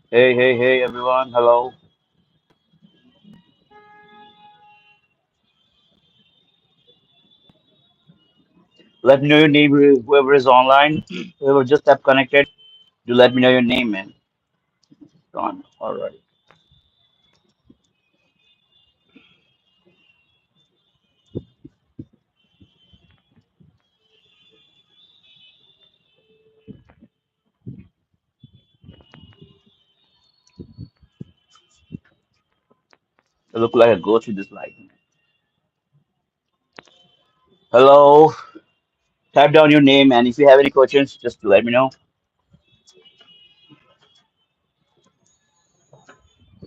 Hey, hey, hey, everyone. Hello. Let me know your name, whoever is online, whoever just have connected. Do let me know your name, man. Gone. All right. I look like I go through this life. Hello. Type down your name, and if you have any questions, just let me know.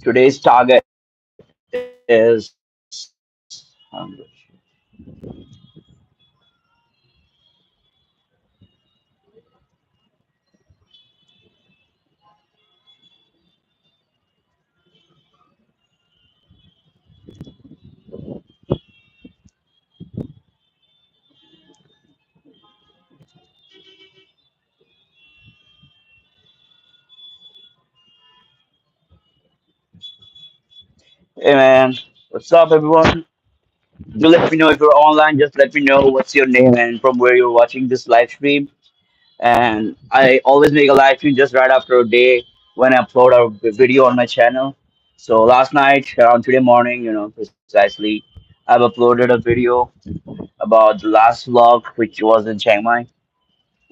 Today's target is 100. Hey, man. What's up, everyone? Do let me know if you're online. Just let me know what's your name and from where you're watching this live stream. And I always make a live stream just right after a day when I upload a video on my channel. So last night, around today morning, precisely, I've uploaded a video about the last vlog, which was in Chiang Mai.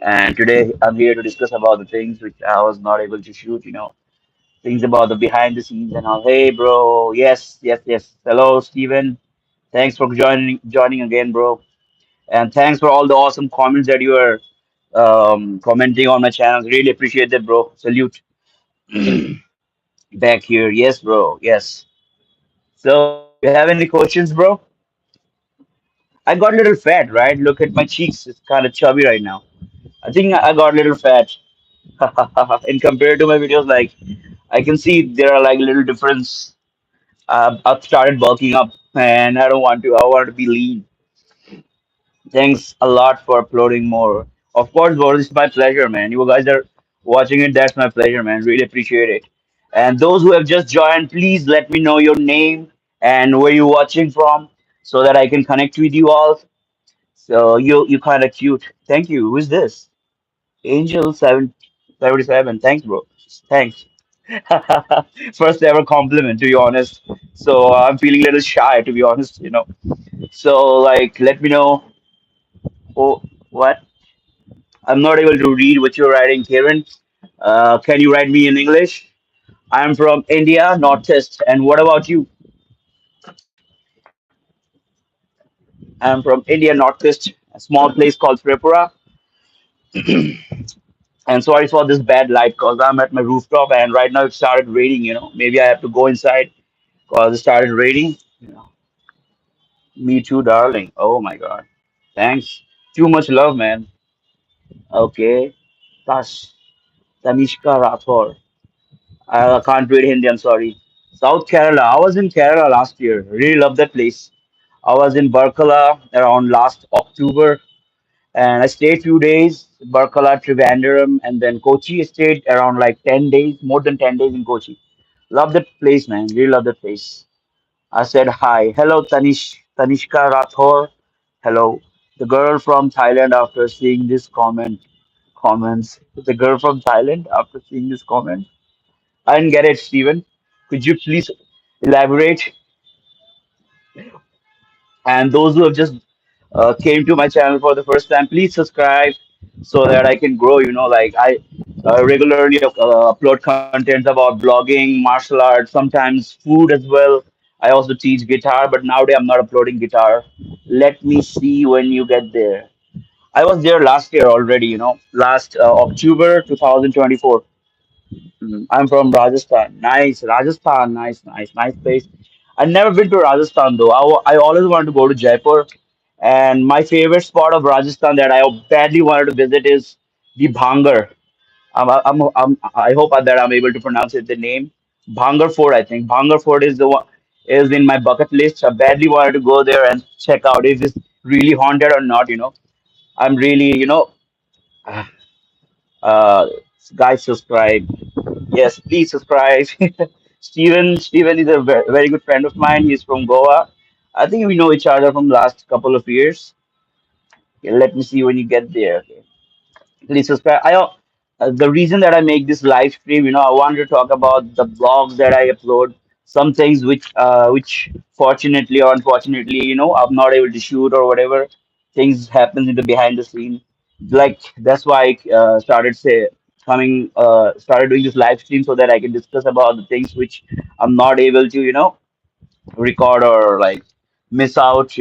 And today I'm here to discuss about the things which I was not able to shoot, things about the behind the scenes and all. Hey, bro. Yes, yes, yes. Hello, Steven. Thanks for joining again, bro. And thanks for all the awesome comments that you are commenting on my channel. Really appreciate that, bro. Salute back here. Yes, bro. Yes. So, you have any questions, bro? I got a little fat, right? Look at my cheeks. It's kind of chubby right now. I think I got a little fat. And compared to my videos, like I can see there are like little difference. I've started bulking up, and I don't want to. I want to be lean. Thanks a lot for uploading more. Of course, bro, it's my pleasure, man. You guys are watching it. That's my pleasure, man. Really appreciate it. And those who have just joined, please let me know your name and where you're watching from so that I can connect with you all. So you kind of cute. Thank you. Who's this? Angel 77. Thanks, bro. Thanks. First ever compliment, to be honest. So I'm feeling a little shy, to be honest. So like, let me know. Oh, what? I'm not able to read what you're writing, Karen. Can you write me in English? I'm from India, Northeast. And what about you? I'm from India, Northeast, a small place called Tripura. And sorry for this bad light because I'm at my rooftop and right now it started raining. Maybe I have to go inside because it started raining. Me too, darling. Oh my God. Thanks. Too much love, man. Okay. Tash. Tanishka Rathor. I can't read Hindi, I'm sorry. South Kerala. I was in Kerala last year. Really love that place. I was in Barkala around last October and I stayed few days. Barkala, Trivandrum, and then Kochi. I stayed around like 10 days, more than 10 days in Kochi. Love that place, man. Really love that place. I said hi. Hello, Tanishka Rathor. Hello. The girl from Thailand after seeing this comments. The girl from Thailand after seeing this comment. I didn't get it, Steven. Could you please elaborate? And those who have just came to my channel for the first time, please subscribe so that I can grow. Like regularly upload contents about blogging, martial arts, sometimes food as well. I also teach guitar, but nowadays I'm not uploading guitar. Let me see when you get there. I was there last year already, last October 2024. I'm from Rajasthan. Nice, Rajasthan. Nice, nice, nice place. I've never been to Rajasthan though. I always wanted to go to Jaipur, and my favorite spot of Rajasthan that I badly wanted to visit is the Bhangar. I hope that I'm able to pronounce it. The name Bhangar Fort, I think. Bhangar Fort is the one is in my bucket list. I badly wanted to go there and check out if it's really haunted or not. I'm really, uh, guys, subscribe. Yes, please subscribe. Steven is a very good friend of mine. He's from Goa. I think we know each other from last couple of years. Okay, let me see when you get there. Okay. Please subscribe. The reason that I make this live stream, I want to talk about the blogs that I upload. Some things which fortunately or unfortunately, I'm not able to shoot or whatever. Things happens in the behind the scene. Like that's why I started doing this live stream so that I can discuss about the things which I'm not able to, record or like miss out.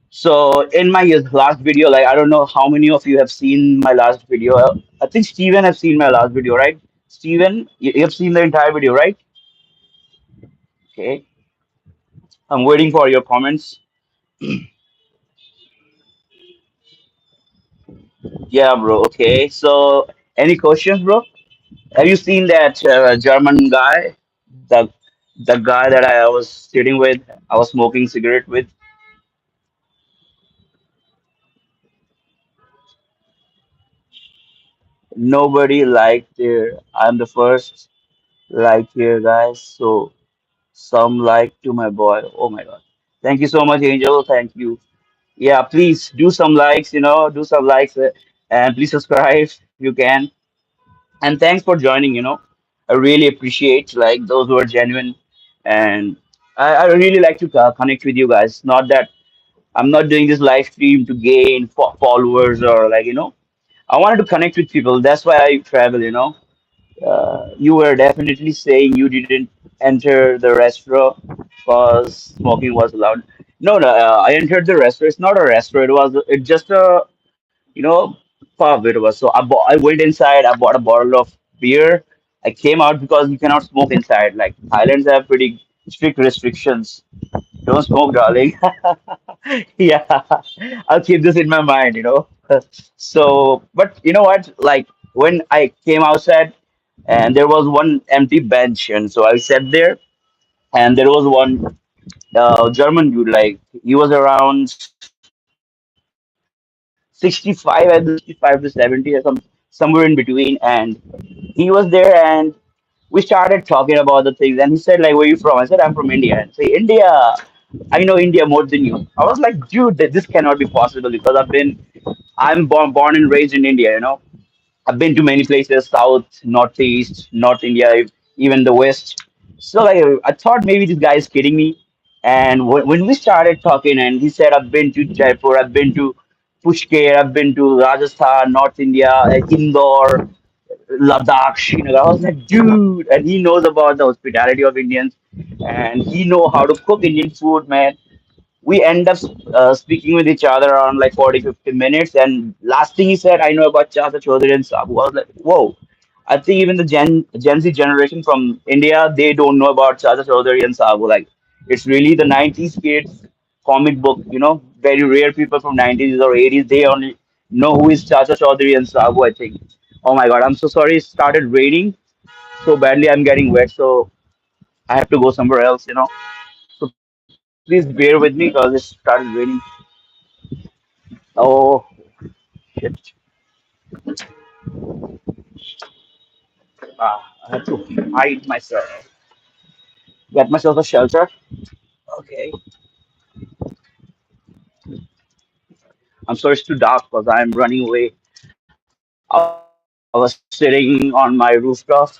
So in my last video, like I don't know how many of you have seen my last video. I think Steven have seen my last video, right? Steven, you have seen the entire video, right? Okay. I'm waiting for your comments. Yeah, bro. Okay. So any questions, bro? Have you seen that German guy? The the guy that I was sitting with, I was smoking cigarette with. Nobody liked there. I'm the first like here, guys. So some like to my boy. Oh my God. Thank you so much, Angel. Thank you. Yeah, please do some likes, do some likes and please subscribe if you can. And thanks for joining, I really appreciate like those who are genuine. And I really like to connect with you guys. Not that I'm not doing this live stream to gain followers or like, I wanted to connect with people. That's why I travel, you were definitely saying you didn't enter the restaurant because smoking was allowed. No, no, I entered the restaurant. It's not a restaurant. It just a pub. It was. So I went inside. I bought a bottle of beer. I came out because you cannot smoke inside. Like Thailand's have pretty strict restrictions. Don't smoke, darling. Yeah, I'll keep this in my mind. So, but you know what? Like when I came outside, and there was one empty bench, and so I sat there, and there was one German dude. Like he was around 65, I think 65 to 70, or somewhere in between, and he was there, and we started talking about the things, and he said like, "Where you from?" I said, "I'm from India." And say, "India, I know India more than you." I was like, "Dude, this cannot be possible because I'm born and raised in India. I've been to many places, south, northeast, North India, even the west." So like, I thought maybe this guy is kidding me. And when we started talking, and he said, "I've been to Jaipur, I've been to Pushkar, I've been to Rajasthan, North India, Indore, Ladakh, Srinagar." I was like, "Dude," and he knows about the hospitality of Indians, and he know how to cook Indian food, man. We end up speaking with each other around like 40, 50 minutes, and last thing he said, "I know about Chacha Chaudhary and Sabu." I was like, whoa. I think even the Gen Z generation from India, they don't know about Chacha Chaudhary and Sabu. Like it's really the 90s kids comic book, very rare people from 90s or 80s, they only know who is Chacha Chaudhary and Sabu, I think. Oh my God, I'm so sorry. It started raining so badly. I'm getting wet, so I have to go somewhere else. So please bear with me because it started raining. Oh shit! I have to hide myself, get myself a shelter. Okay, I'm sorry it's too dark because I'm running away. I was sitting on my rooftop.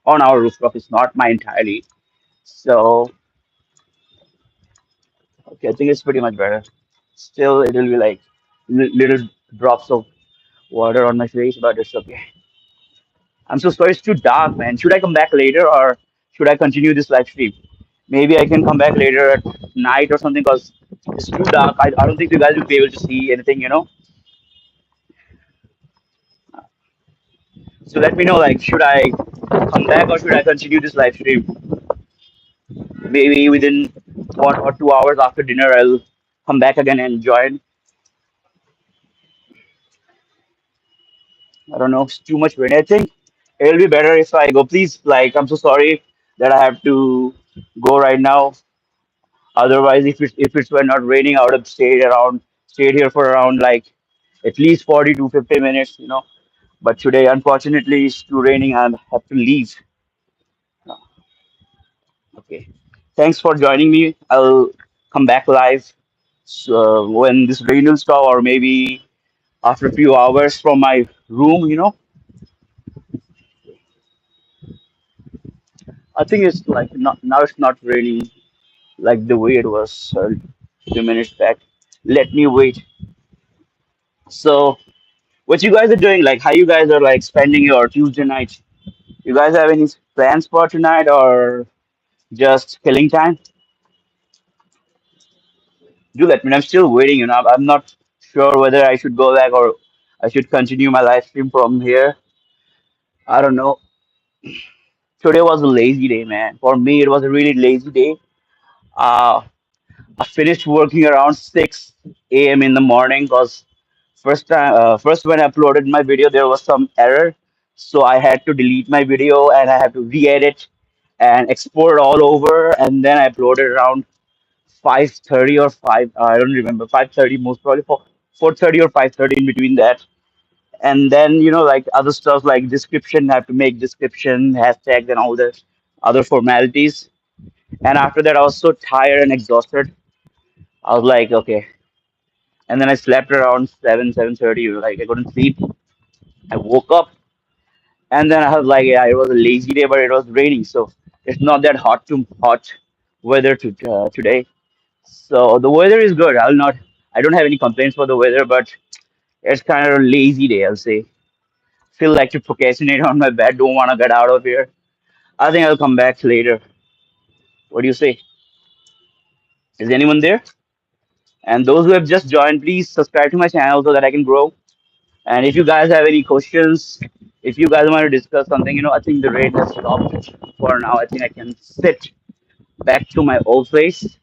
On our rooftop, it's not my entirely. So okay, I think it's pretty much better. Still, it will be like little drops of water on my face, but it's okay. I'm so sorry. It's too dark, man. Should I come back later or should I continue this live stream? Maybe I can come back later at night or something because it's too dark. I don't think you guys will be able to see anything, you know. So let me know, like, should I come back or should I continue this live stream? Maybe within 1 or 2 hours after dinner, I'll come back again and join. I don't know. It's too much rain. I think it'll be better if I go. Please, like, I'm so sorry that I have to go right now. Otherwise, if it were not raining, I would have stayed here for around like at least 40 to 50 minutes, you know. But today, unfortunately, it's too raining. I have to leave. Okay. Thanks for joining me. I'll come back live when this rain will stop, or maybe after a few hours from my room, you know. I think it's like not now. It's not raining like the way it was a few minutes back. Let me wait. So, what you guys are doing? Like, how you guys are like spending your Tuesday night? You guys have any plans for tonight, or just killing time? Do let me know. I'm still waiting. You know, I'm not sure whether I should go back or I should continue my live stream from here. I don't know. Today was a lazy day, man. For me, it was a really lazy day. Uh, I finished working around 6 a.m. in the morning because first when I uploaded my video, there was some error, so I had to delete my video and I had to re-edit and export all over, and then I uploaded around 5:30 or five. I don't remember 5:30, most probably 4:30 or 5:30 in between that. And then like other stuff like description, I have to make description, hashtags, and all the other formalities. And after that, I was so tired and exhausted. I was like, okay. And then I slept around 7:30. Like I couldn't sleep. I woke up and then I was like, yeah, it was a lazy day, but it was raining, so it's not that hot weather today. So the weather is good. I don't have any complaints for the weather, but it's kind of a lazy day, I'll say. Feel like to procrastinate on my bed. Don't want to get out of here. I think I'll come back later. What do you say? Is anyone there? And those who have just joined, please subscribe to my channel so that I can grow. And if you guys have any questions, if you guys want to discuss something, I think the rain has stopped for now. I think I can sit back to my old place.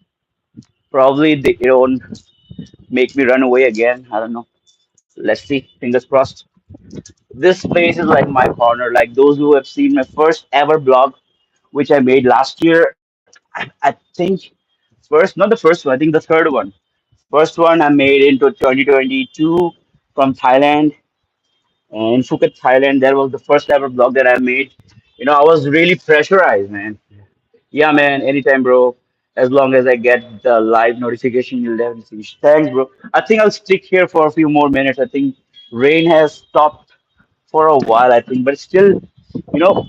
Probably it won't make me run away again. I don't know. Let's see. Fingers crossed. This place is like my corner. Like those who have seen my first ever blog, which I made last year. I think not the first one. I think the third one. First one I made into 2022 from Thailand, in Phuket, Thailand. That was the first ever blog that I made. I was really pressurized, man. Yeah, man, anytime, bro. As long as I get the live notification, you'll definitely see. Thanks, bro. I think I'll stick here for a few more minutes. I think rain has stopped for a while, I think, but still, you know,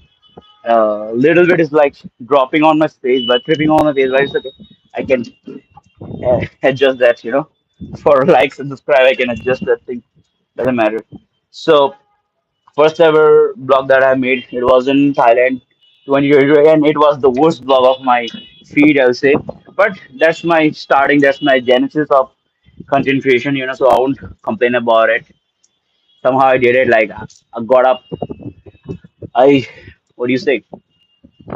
little bit is like dropping on my face, but tripping on my face, but it's okay. I can adjust that, for likes and subscribe. I can adjust that thing. Doesn't matter. So, first ever blog that I made. It was in Thailand, 2022, and it was the worst blog of my feed, I'll say. But that's my starting. That's my genesis of content creation. So I won't complain about it. Somehow I did it. Like I got up. I what do you say?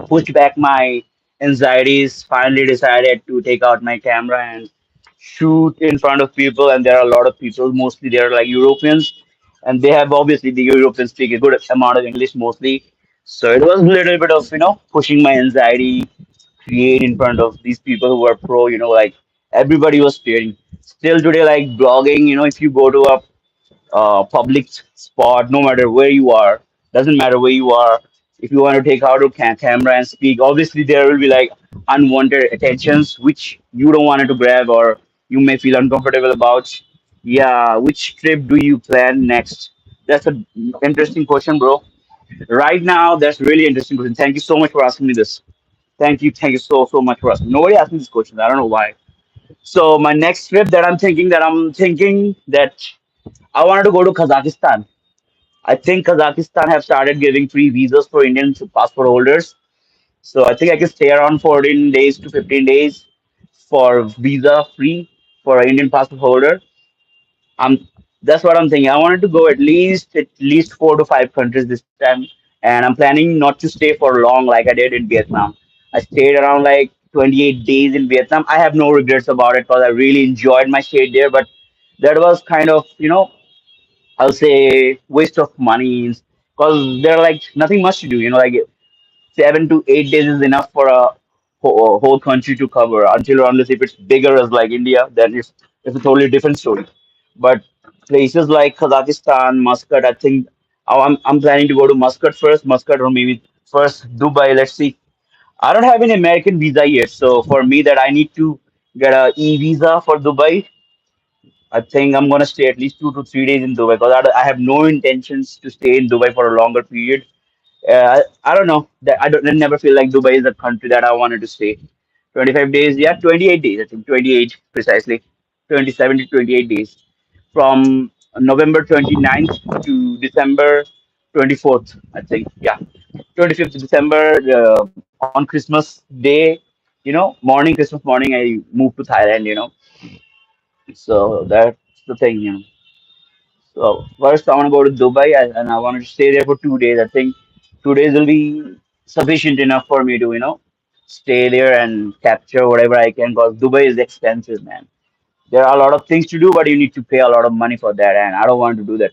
Pushed back my anxieties. Finally decided to take out my camera and shoot in front of people. And there are a lot of people. Mostly they're like Europeans, and they have obviously the Europeans speak a good amount of English mostly. So it was a little bit of pushing my anxiety, create in front of these people who are pro. Like everybody was staring. Still today, like blogging. If you go to a public spot, no matter where you are, doesn't matter where you are. If you want to take out a camera and speak, obviously there will be like unwanted attentions which you don't want to grab or you may feel uncomfortable about. Yeah, which trip do you plan next? That's an interesting question, bro. Right now, that's really interesting question. Thank you so much for asking me this. Thank you so much for asking. Nobody asked me this question. I don't know why. So my next trip that I'm thinking that I wanted to go to Kazakhstan. I think Kazakhstan have started giving free visas for Indian passport holders. So I think I can stay around 14 days to 15 days for visa free for an Indian passport holder. I'm That's what I'm thinking. I wanted to go at least 4 to 5 countries this time, and I'm planning not to stay for long like I did in Vietnam. I stayed around like 28 days in Vietnam. I have no regrets about it because I really enjoyed my stay there, but that was kind of, I'll say waste of money because there are like nothing much to do. 7 to 8 days is enough for a whole country to cover until or unless if it's bigger as like India, then it's a totally different story. But places like Kazakhstan, Muscat, I think I'm planning to go to Muscat first, Muscat or maybe first Dubai. Let's see. I don't have an American visa yet, so for me that I need to get a E visa for Dubai. I think I'm gonna stay at least 2 to 3 days in Dubai because I have no intentions to stay in Dubai for a longer period. I don't know that I never feel like Dubai is a country that I wanted to stay. 25 days, yeah, 28 days. I think 28 precisely, 27 to 28 days from November 29th to December 24th. I think, yeah, 25th December on Christmas Day. Morning Christmas morning, I moved to Thailand. So that's the thing. So first, I want to go to Dubai and I want to stay there for 2 days. I think 2 days will be sufficient enough for me to, stay there and capture whatever I can. Because Dubai is expensive, man. There are a lot of things to do, but you need to pay a lot of money for that, and I don't want to do that.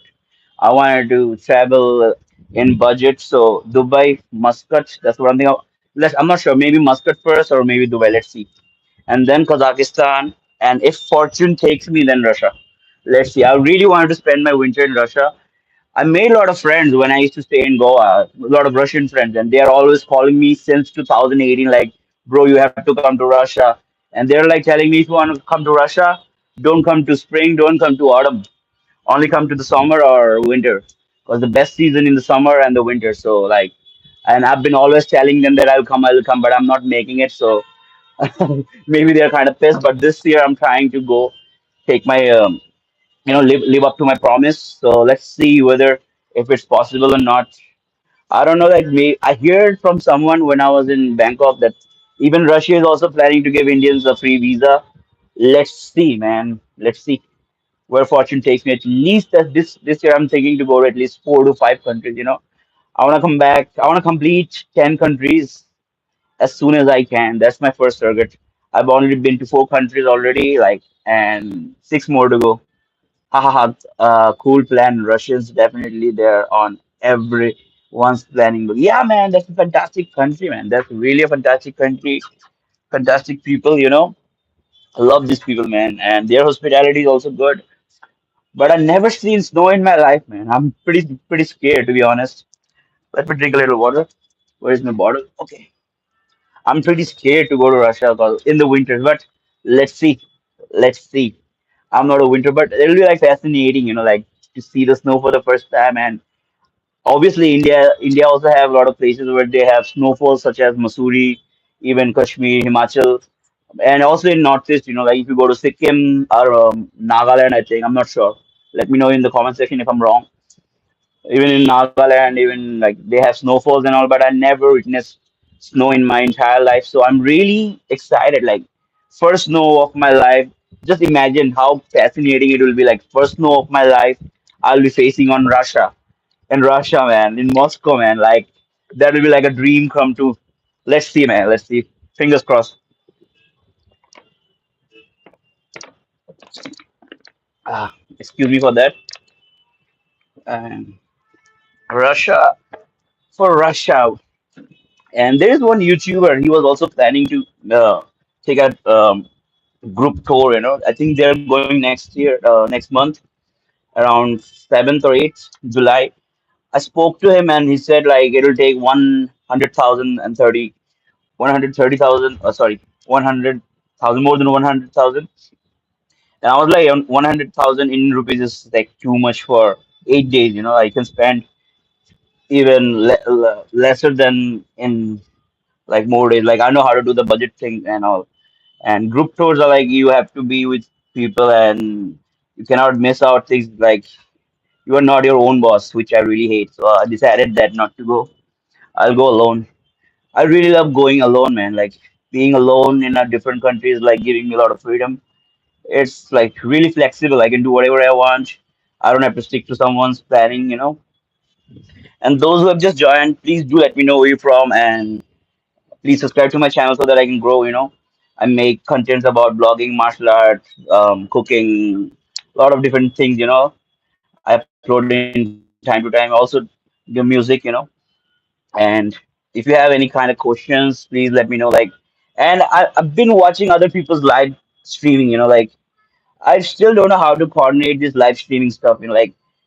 I wanted to travel in budget, so Dubai, Muscat. That's one thing. I'm not sure. Maybe Muscat first, or maybe Dubai. Let's see, and then Kazakhstan. And if fortune takes me, then Russia. Let's see. I really wanted to spend my winter in Russia. I made a lot of friends when I used to stay in Goa, a lot of Russian friends, and they are always calling me since 2018, like, bro, you have to come to Russia. And they're like telling me, if you want to come to Russia, don't come to spring, don't come to autumn, only come to the summer or winter, because the best season in the summer and the winter. So, like, and I've been always telling them that I'll come, but I'm not making it. So maybe they're kind of pissed, but this year I'm trying to go take my live up to my promise. So let's see whether if it's possible or not. I don't know. Like me, I heard from someone when I was in Bangkok that even Russia is also planning to give Indians a free visa. Let's see, man. Let's see where fortune takes me. At least that this year, I'm thinking to go to at least 4 to 5 countries. I want to come back. I want to complete 10 countries as soon as I can. That's my first target. I've already been to 4 countries already, like, and 6 more to go. Ha ha ha. Cool plan. Russians definitely they're on everyone's planning. But yeah, man, that's a fantastic country, man. That's really a fantastic country. Fantastic people, I love these people, man. And their hospitality is also good. But I never seen snow in my life, man. I'm pretty scared to be honest. Let me drink a little water. Where's my bottle? Okay. I'm pretty scared to go to Russia because in the winter, but let's see. Let's see. I'm not a winter, but it'll be like fascinating, like to see the snow for the first time. And obviously, India also have a lot of places where they have snowfalls, such as Missouri, even Kashmir, Himachal, and also in Northeast. Like if you go to Sikkim or Nagaland, I think I'm not sure. Let me know in the comment section if I'm wrong. Even in Nagaland, even like they have snowfalls and all, but I never witnessed snow in my entire life. So I'm really excited. Like first snow of my life. Just imagine how fascinating it will be. Like first snow of my life, I'll be facing on Russia. In Russia, man, in Moscow, man. Like that will be like a dream come true. Let's see, man. Let's see. Fingers crossed. Excuse me for that. Um, Russia for Russia. And there is one YouTuber. He was also planning to take a group tour. I think they're going next year, next month, around 7th or 8th July. I spoke to him, and he said like it'll take 100,000 and 130,000. Sorry, 100,000, more than 100,000. And I was like, 100,000 Indian rupees is like too much for 8 days. I can spend even lesser than in like more days. Like I know how to do the budget thing and all. And group tours are like you have to be with people and you cannot miss out things like You are not your own boss, which I really hate. So I decided that not to go. I'll go alone. I really love going alone, man. Like being alone in a different country is like giving me a lot of freedom. It's like really flexible. I can do whatever I want. I don't have to stick to someone's planning. And those who have just joined, please do let me know where you're from and please subscribe to my channel so that I can grow. I make contents about blogging, martial art, cooking, a lot of different things. I upload in time to time. I also do music. And if you have any kind of questions, please let me know. And I've been watching other people's live streaming. I still don't know how to coordinate this live streaming stuff.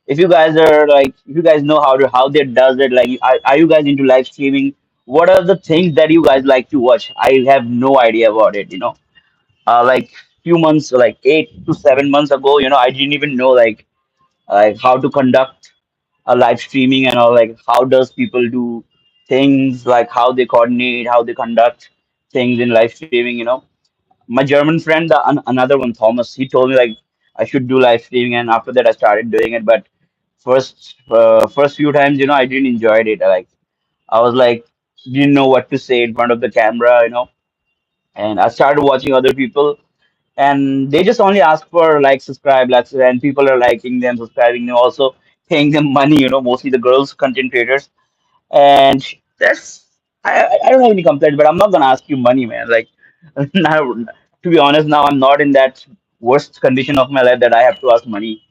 If you guys know how they does it, like, are you guys into live streaming? What are the things that you guys like to watch? I have no idea about it. Like few months, like 8 to 7 months ago, I didn't even know like how to conduct a live streaming and all. Like how does people do things, like how they coordinate, how they conduct things in live streaming. My German friend, another one, Thomas, he told me like I should do live streaming, and after that I started doing it. But first few times, I didn't enjoy it. Like I was like didn't know what to say in front of the camera. And I started watching other people, and they just only ask for like subscribe, like, and people are liking them, subscribing them, also paying them money. Mostly the girls content creators, and that's I don't have any complaints, but I'm not gonna ask you money, man. Like now, to be honest, now I'm not in that worst condition of my life that I have to ask money,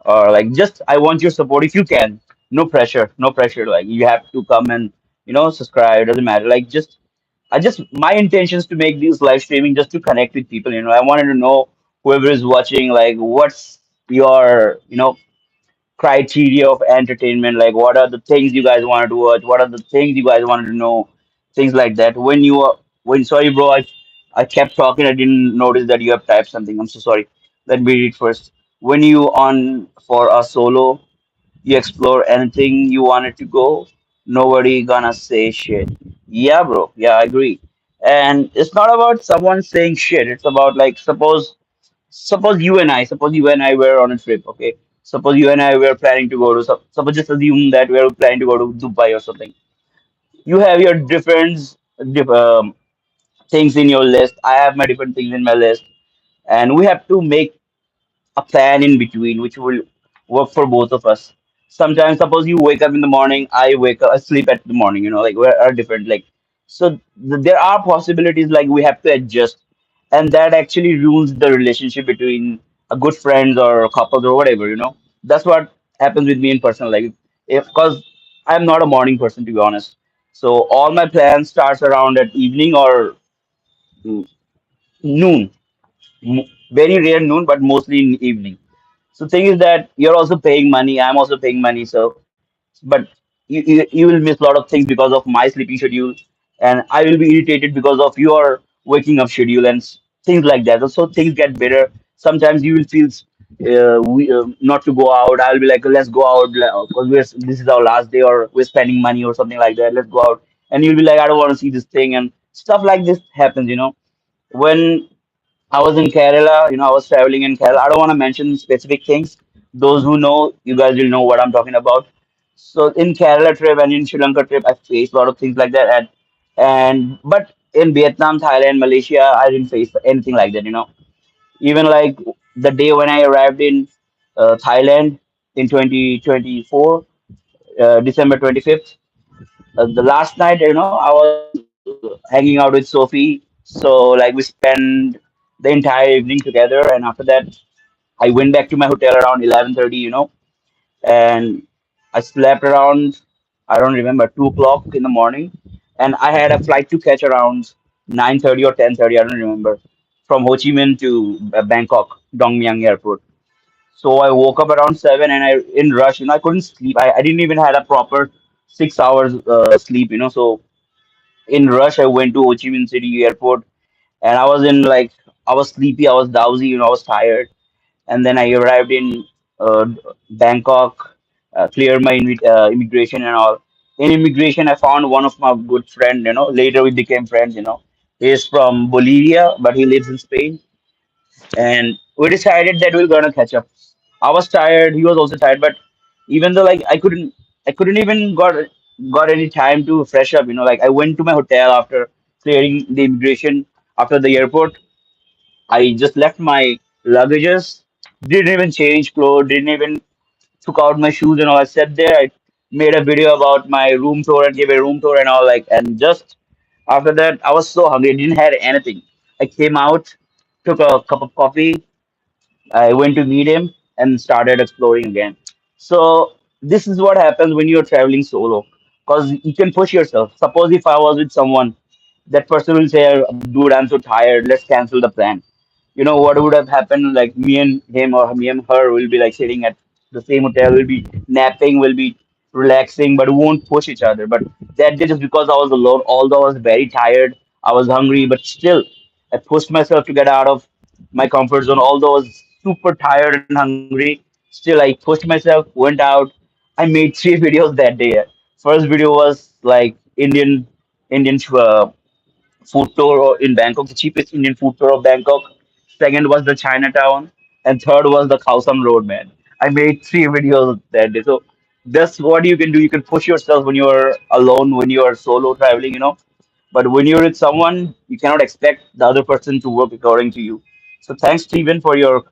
or like just I want your support if you can. No pressure, no pressure. Like you have to come and subscribe. It doesn't matter. Like just my intention is to make these live streaming just to connect with people. I wanted to know whoever is watching, like what's your criteria of entertainment, like what are the things you guys wanted to watch, what are the things you guys wanted to know, things like that. When sorry bro, I kept talking, I didn't notice that you have typed something. I'm so sorry. Let me read first. When you on for a solo, you explore anything you wanted to go, nobody gonna say shit. Yeah bro, yeah, I agree. And it's not about someone saying shit, it's about like suppose you and I were on a trip, okay? Suppose you and I were planning to go to, suppose just assume that we're planning to go to Dubai or something. You have your different things in your list. I have my different things in my list, and we have to make a plan in between which will work for both of us. Sometimes, suppose you wake up in the morning, I wake up, I sleep at the morning, like we are different. Like, so there are possibilities like we have to adjust, and that actually ruins the relationship between a good friends or couples or whatever. That's what happens with me in personal life. If because I'm not a morning person, to be honest, so all my plans starts around at evening or mm, noon. Very rare noon, but mostly in evening. So thing is that you're also paying money. I'm also paying money. But you will miss a lot of things because of my sleeping schedule, and I will be irritated because of your waking up schedule and things like that. So things get better. Sometimes you will feel not to go out. I'll be like, let's go out because this is our last day, or we're spending money or something like that. Let's go out, and you'll be like, I don't want to see this thing, and stuff like this happens. When I was in Kerala, I was traveling in Kerala. I don't want to mention specific things. Those who know, you guys will know what I'm talking about. So in Kerala trip and in Sri Lanka trip, I faced a lot of things like that. And but in Vietnam, Thailand, Malaysia, I didn't face anything like that. Even like the day when I arrived in Thailand in 2024, December 25th, the last night, I was hanging out with Sophie. So like we spent the entire evening together, and after that, I went back to my hotel around 11:30. And I slept around, I don't remember, 2 o'clock in the morning, and I had a flight to catch around 9:30 or 10:30. I don't remember, from Ho Chi Minh to Bangkok Dong Muang Airport. So I woke up around 7, and I in rush. I couldn't sleep. I didn't even had a proper 6 hours sleep. So in rush, I went to Ho Chi Minh City Airport, and I was sleepy, I was drowsy, I was tired, and then I arrived in Bangkok, cleared my immigration and all. In immigration, I found one of my good friend. Later we became friends. He's from Bolivia, but he lives in Spain, and we decided that we're gonna catch up. I was tired, he was also tired, but Even though like I couldn't even got any time to fresh up. Like I went to my hotel after clearing the immigration after the airport. I just left my luggages, didn't even change clothes, didn't even took out my shoes and all. I sat there. I made a video about my room tour and gave a room tour and all. Like, and just after that, I was so hungry. I didn't have anything. I came out, took a cup of coffee. I went to meet him and started exploring again. So this is what happens when you're traveling solo, because you can push yourself. Suppose if I was with someone, that person will say, "Dude, I'm so tired. Let's cancel the plan." What would have happened? Like me and him or me and her will be like sitting at the same hotel, will be napping, will be relaxing, but we won't push each other. But that day, just because I was alone, although I was very tired, I was hungry, but still, I pushed myself to get out of my comfort zone. Although I was super tired and hungry, still I pushed myself, went out. I made three videos that day. First video was like Indian food tour in Bangkok, the cheapest Indian food tour of Bangkok. Second was the Chinatown, and third was the Khao Road, man. I made three videos that day. So that's what you can do. You can push yourself when you're alone, when you're solo traveling. But when you're with someone, you cannot expect the other person to work according to you. So thanks, Steven, for your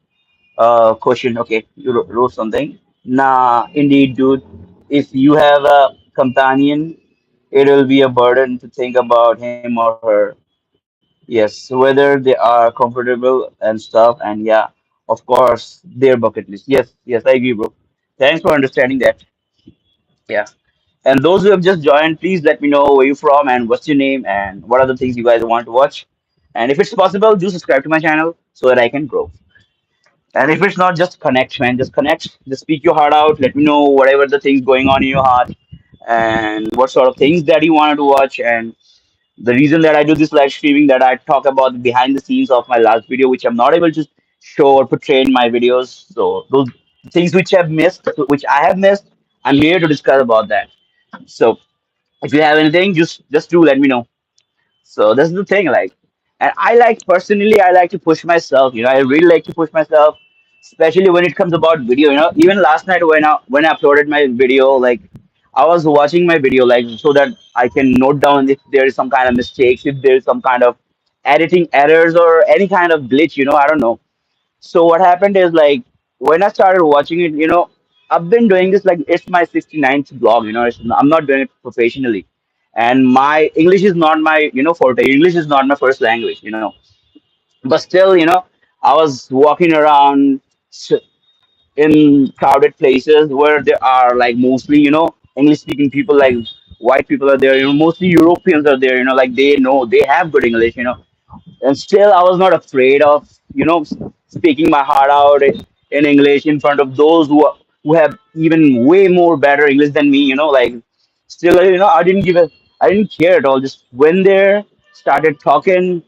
question. Okay, you wrote something. Nah, indeed, dude. If you have a companion, it will be a burden to think about him or her. Yes, whether they are comfortable and stuff, and yeah, of course, their bucket list. Yes, I agree, bro. Thanks for understanding that. Yeah. And those who have just joined, please let me know where you're from and what's your name and what are the things you guys want to watch. And if it's possible, do subscribe to my channel so that I can grow. And if it's not, just connect, man. Just connect. Just speak your heart out. Let me know whatever the things going on in your heart and what sort of things that you wanted to watch. And the reason that I do this live streaming, that I talk about the behind the scenes of my last video, which I'm not able to show or portray in my videos. So those things which I've missed, which I have missed, I'm here to discuss about that. So if you have anything, just do let me know. So that's the thing, like, and I like personally, I like to push myself. I really like to push myself, especially when it comes about video. Even last night when I uploaded my video, like, I was watching my video, like, so that I can note down if there is some kind of mistakes, if there is some kind of editing errors or any kind of glitch. I don't know. So what happened is, like, when I started watching it, I've been doing this like it's my 69th blog. I'm not doing it professionally, and my English is not my forte. English is not my first language. But still, I was walking around in crowded places where there are like mostly English speaking people, like white people are there. Mostly Europeans are there. Like they know they have good English. And still I was not afraid of speaking my heart out in English in front of those who have even way more better English than me. Like, still, I didn't care at all. Just went there, started talking,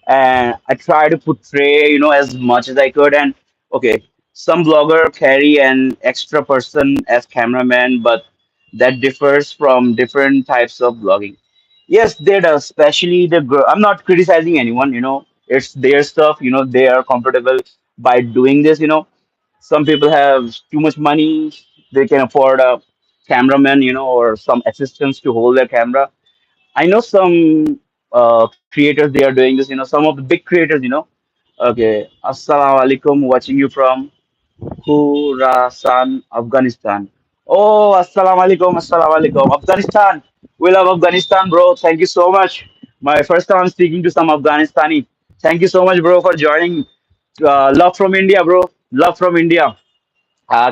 and I try to portray as much as I could. And okay, some blogger carry an extra person as cameraman, but that differs from different types of blogging. Yes, they do, especially the girl. I'm not criticizing anyone. It's their stuff. They are comfortable by doing this. Some people have too much money. They can afford a cameraman, or some assistants to hold their camera. I know some creators, they are doing this. Some of the big creators. Okay, Assalamu alaikum, watching you from Khurasan, Afghanistan. Oh, assalamu alaikum, Afghanistan. We love Afghanistan, bro. Thank you so much. My first time speaking to some Afghanistani. Thank you so much, bro, for joining. Love from India, bro. Love from India.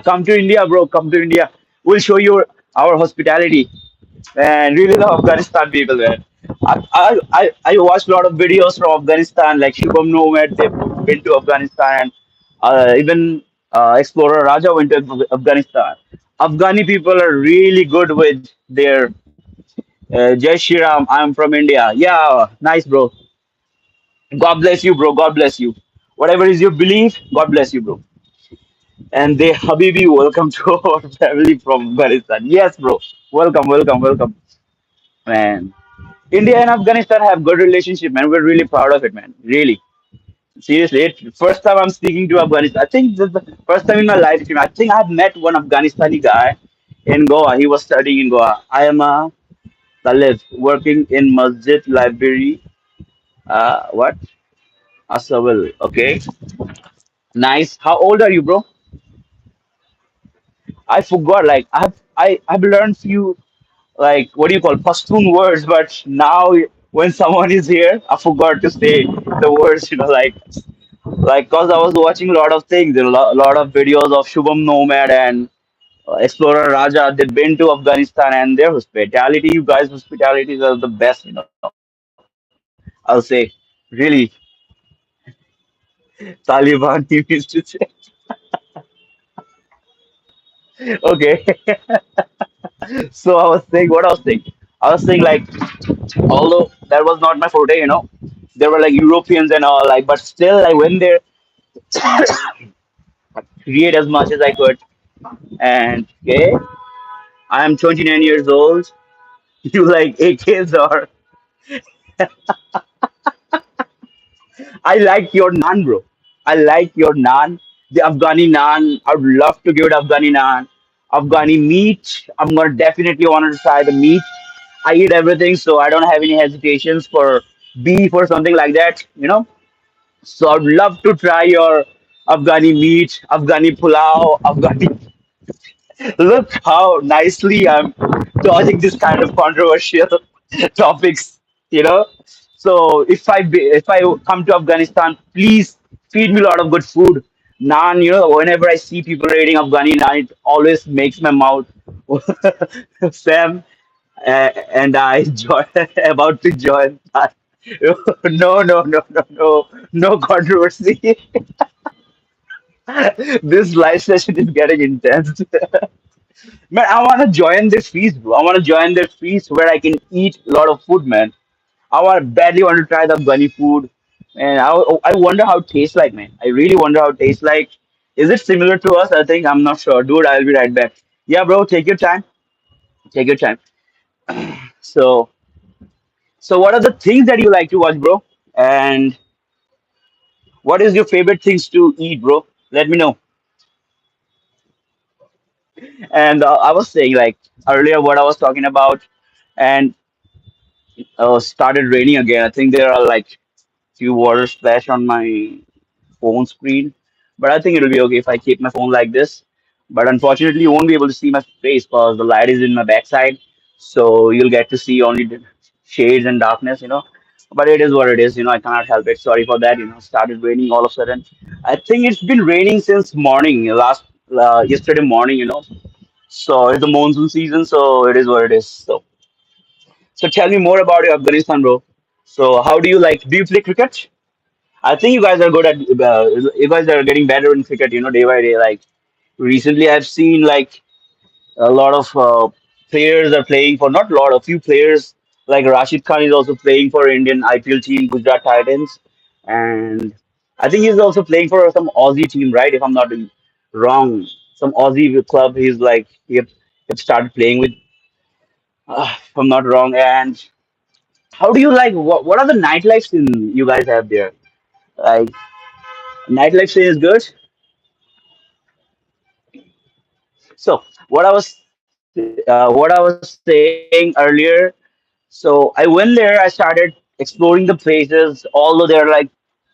Come to India, bro. Come to India. We'll show you our hospitality. Man, really love Afghanistan people, man. I watched a lot of videos from Afghanistan, like Shubham Nomad. They've been to Afghanistan, and even Explorer Raja went to Afghanistan. Afghani people are really good with their Jai Shri Ram. I'm from India. Yeah, nice, bro. God bless you, bro. God bless you. Whatever is your belief, God bless you, bro. And they, Habibi, welcome to our family from Afghanistan. Yes, bro. Welcome, welcome, welcome, man. India and Afghanistan have good relationship, man. We're really proud of it, man. Really. Seriously, first time I'm speaking to Afghanistan. I think this is the first time in my lifetime. I think I've met one Afghanistani guy in Goa. He was studying in Goa. I am a Talib working in Masjid Library. What? Asawal. Okay. Nice. How old are you, bro? I forgot. Like I've learned few like what do you call Pashtun words, but now when someone is here, I forgot to say the words. Like cause I was watching a lot of things, lot of videos of Shubham Nomad and Explorer Raja. They've been to Afghanistan and their hospitality. You guys' hospitalities are the best. I'll say really Taliban. You used to say okay. So I was saying what I was saying. I was saying like although that was not my forte, there were like Europeans and all like, but still I went there, create as much as I could, and okay, I am 29 years old. You like AKs or I like your naan, bro. I like your naan, the Afghani naan. I would love to give it Afghani naan, Afghani meat. I'm gonna definitely want to try the meat. I eat everything, so I don't have any hesitations for beef or something like that. So I'd love to try your Afghani meat, Afghani pulao, Afghani. Look how nicely I'm dodging this kind of controversial topics. You know. So if I come to Afghanistan, please feed me a lot of good food. Naan, whenever I see people eating Afghani naan, it always makes my mouth. Sam and I about to join that. No, no, no, no, no, no controversy. This live session is getting intense. Man, I want to join this feast, bro. I want to join this feast where I can eat a lot of food, man. Badly want to try the bunny food, and I wonder how it tastes like, man. I really wonder how it tastes like. Is it similar to us? I think I'm not sure, dude. I'll be right back. Yeah, bro. Take your time. Take your time. So, so what are the things that you like to watch, bro? And what is your favorite things to eat, bro? Let me know. And I was saying like earlier what I was talking about, and started raining again. I think there are like few water splash on my phone screen, but I think it'll be okay if I keep my phone like this. But unfortunately, you won't be able to see my face because the light is in my backside, so you'll get to see only the shades and darkness. But it is what it is. I cannot help it. Sorry for that. Started raining all of a sudden. I think it's been raining since morning, last yesterday morning. So it's the monsoon season, so it is what it is. So tell me more about your Afghanistan, bro. So how do you like? Do you play cricket? I think you guys are good at. You guys are getting better in cricket, day by day. Like recently, I've seen like a lot of players are playing for not a lot, a few players like Rashid Khan is also playing for Indian IPL team Gujarat Titans, and I think he's also playing for some Aussie team, right? If I'm not wrong, some Aussie club. He's like he have started playing with, if I'm not wrong. And how do you like? What are the nightlife scene you guys have there? Like nightlife scene is good. So what I was saying earlier. So I went there. I started exploring the places. Although there are like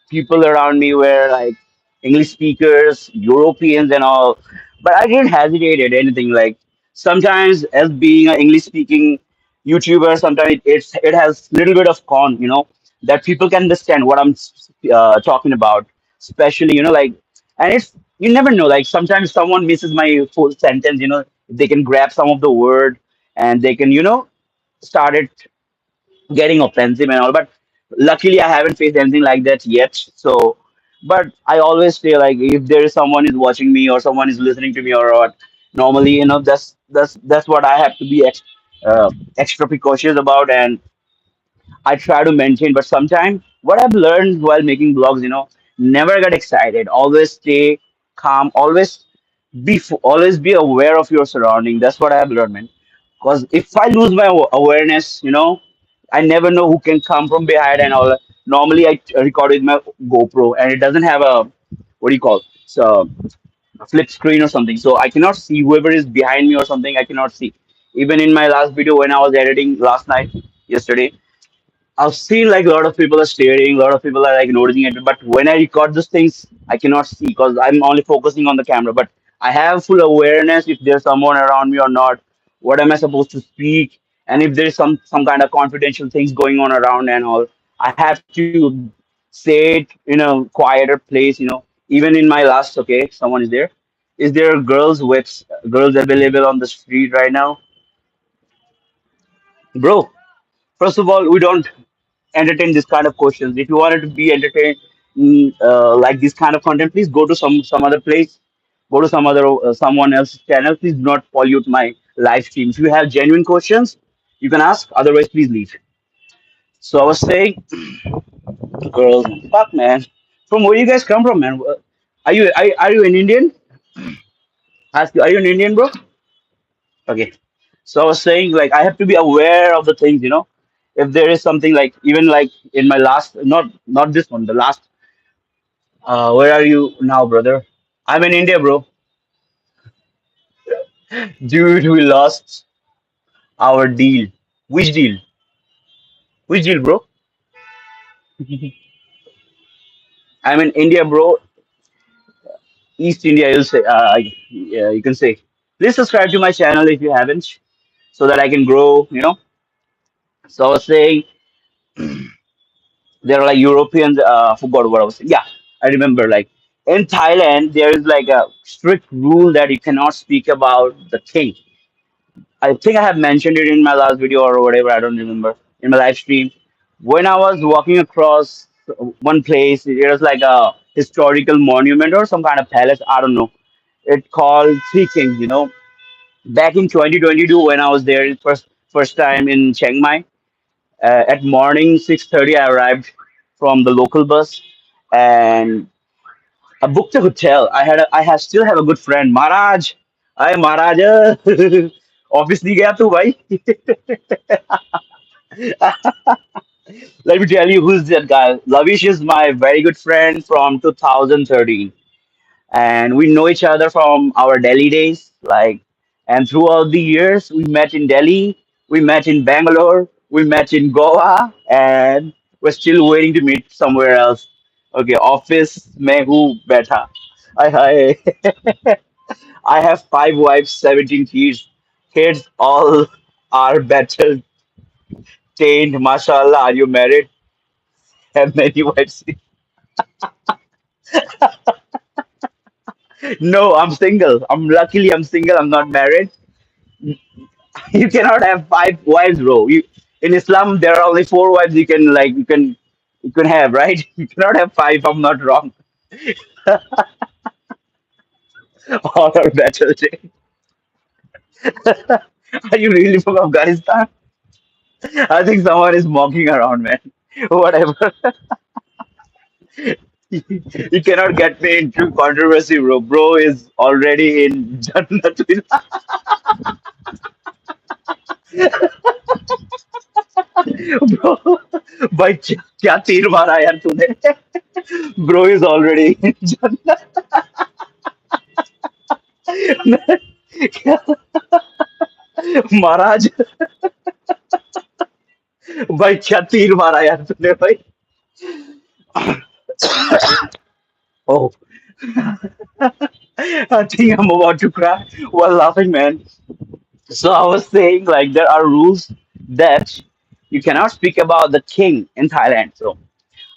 people around me were like English speakers, Europeans, and all, but I didn't hesitate at anything. Like sometimes, as being an English speaking YouTuber, sometimes it has little bit of con, that people can understand what I'm talking about. Especially, like, and it's you never know. Like sometimes someone misses my full sentence. They can grab some of the word and they can, start it getting offensive and all. But luckily, I haven't faced anything like that yet. So, but I always feel like if there is someone is watching me or someone is listening to me or what, normally, that's what I have to be extra precautious about, and I try to maintain. But sometimes, what I've learned while making blogs, never get excited. Always stay calm. Always be aware of your surrounding. That's what I have learned, man. Because if I lose my awareness, I never know who can come from behind and all. Normally I record with my GoPro, and it doesn't have a, what do you call, so a flip screen or something, so I cannot see whoever is behind me or something. I cannot see. Even in my last video when I was editing last night, yesterday, I've seen like a lot of people are staring, a lot of people are like noticing it. But when I record these things, I cannot see because I'm only focusing on the camera. But I have full awareness if there's someone around me or not. What am I supposed to speak? And if there's some kind of confidential things going on around and all, I have to say it in a quieter place. Even in my last, okay, someone is there. Is there girls available on the street right now, bro? First of all, we don't entertain this kind of questions. If you wanted to be entertained, like this kind of content, please go to some other place, go to some other someone else's channel. Please do not pollute my live stream. If you have genuine questions, you can ask. Otherwise, please leave. So I was saying, girls, fuck man, from where you guys come from, man? Are you an Indian? Ask you, are you an Indian, bro? Okay. So I was saying, like, I have to be aware of the things. If there is something like, even like in my last, not this one, the last. Where are you now, brother? I'm in India, bro. Dude, we lost our deal. Which deal? Which deal, bro? I'm in India, bro. East India, you'll say. Yeah, you can say. Please subscribe to my channel if you haven't, so that I can grow. So I was saying, there are like Europeans. Forgot what I was saying. Yeah, I remember. Like in Thailand, there is like a strict rule that you cannot speak about the king. I think I have mentioned it in my last video or whatever. I don't remember, in my live stream. When I was walking across one place, it was like a historical monument or some kind of palace. I don't know. It called Three Kings. Back in 2022, when I was there first time in Chiang Mai, at morning 6:30, I arrived from the local bus, and I booked a hotel. I still have a good friend, Maharaj. Hi, Maharaj. Obviously, gaya tu bhai. Let me tell you who's that guy. Lavish is my very good friend from 2013, and we know each other from our Delhi days. And throughout the years, we met in Delhi, we met in Bangalore, we met in Goa, and we're still waiting to meet somewhere else. Okay, office mein hu betha. I I have 5 wives, 17 kids. Kids all are better trained. Mashallah, are you married? Have many wives? No, I'm single. I'm single. I'm not married. You cannot have 5 wives, bro. In Islam there are only 4 wives you can have, right? You cannot have five. If I'm not wrong. All are better. Are you really from Afghanistan? I think someone is mocking around, man. Whatever. You cannot get me into controversy, bro. Bro is already in Jannat. Bro, भाई क्या तीर मारा यार तूने. Bro is already in Jannat. महाराज भाई क्या तीर मारा यार तूने भाई. Oh, I think I'm about to cry while laughing, man. So I was saying, like, there are rules that you cannot speak about the king in Thailand. So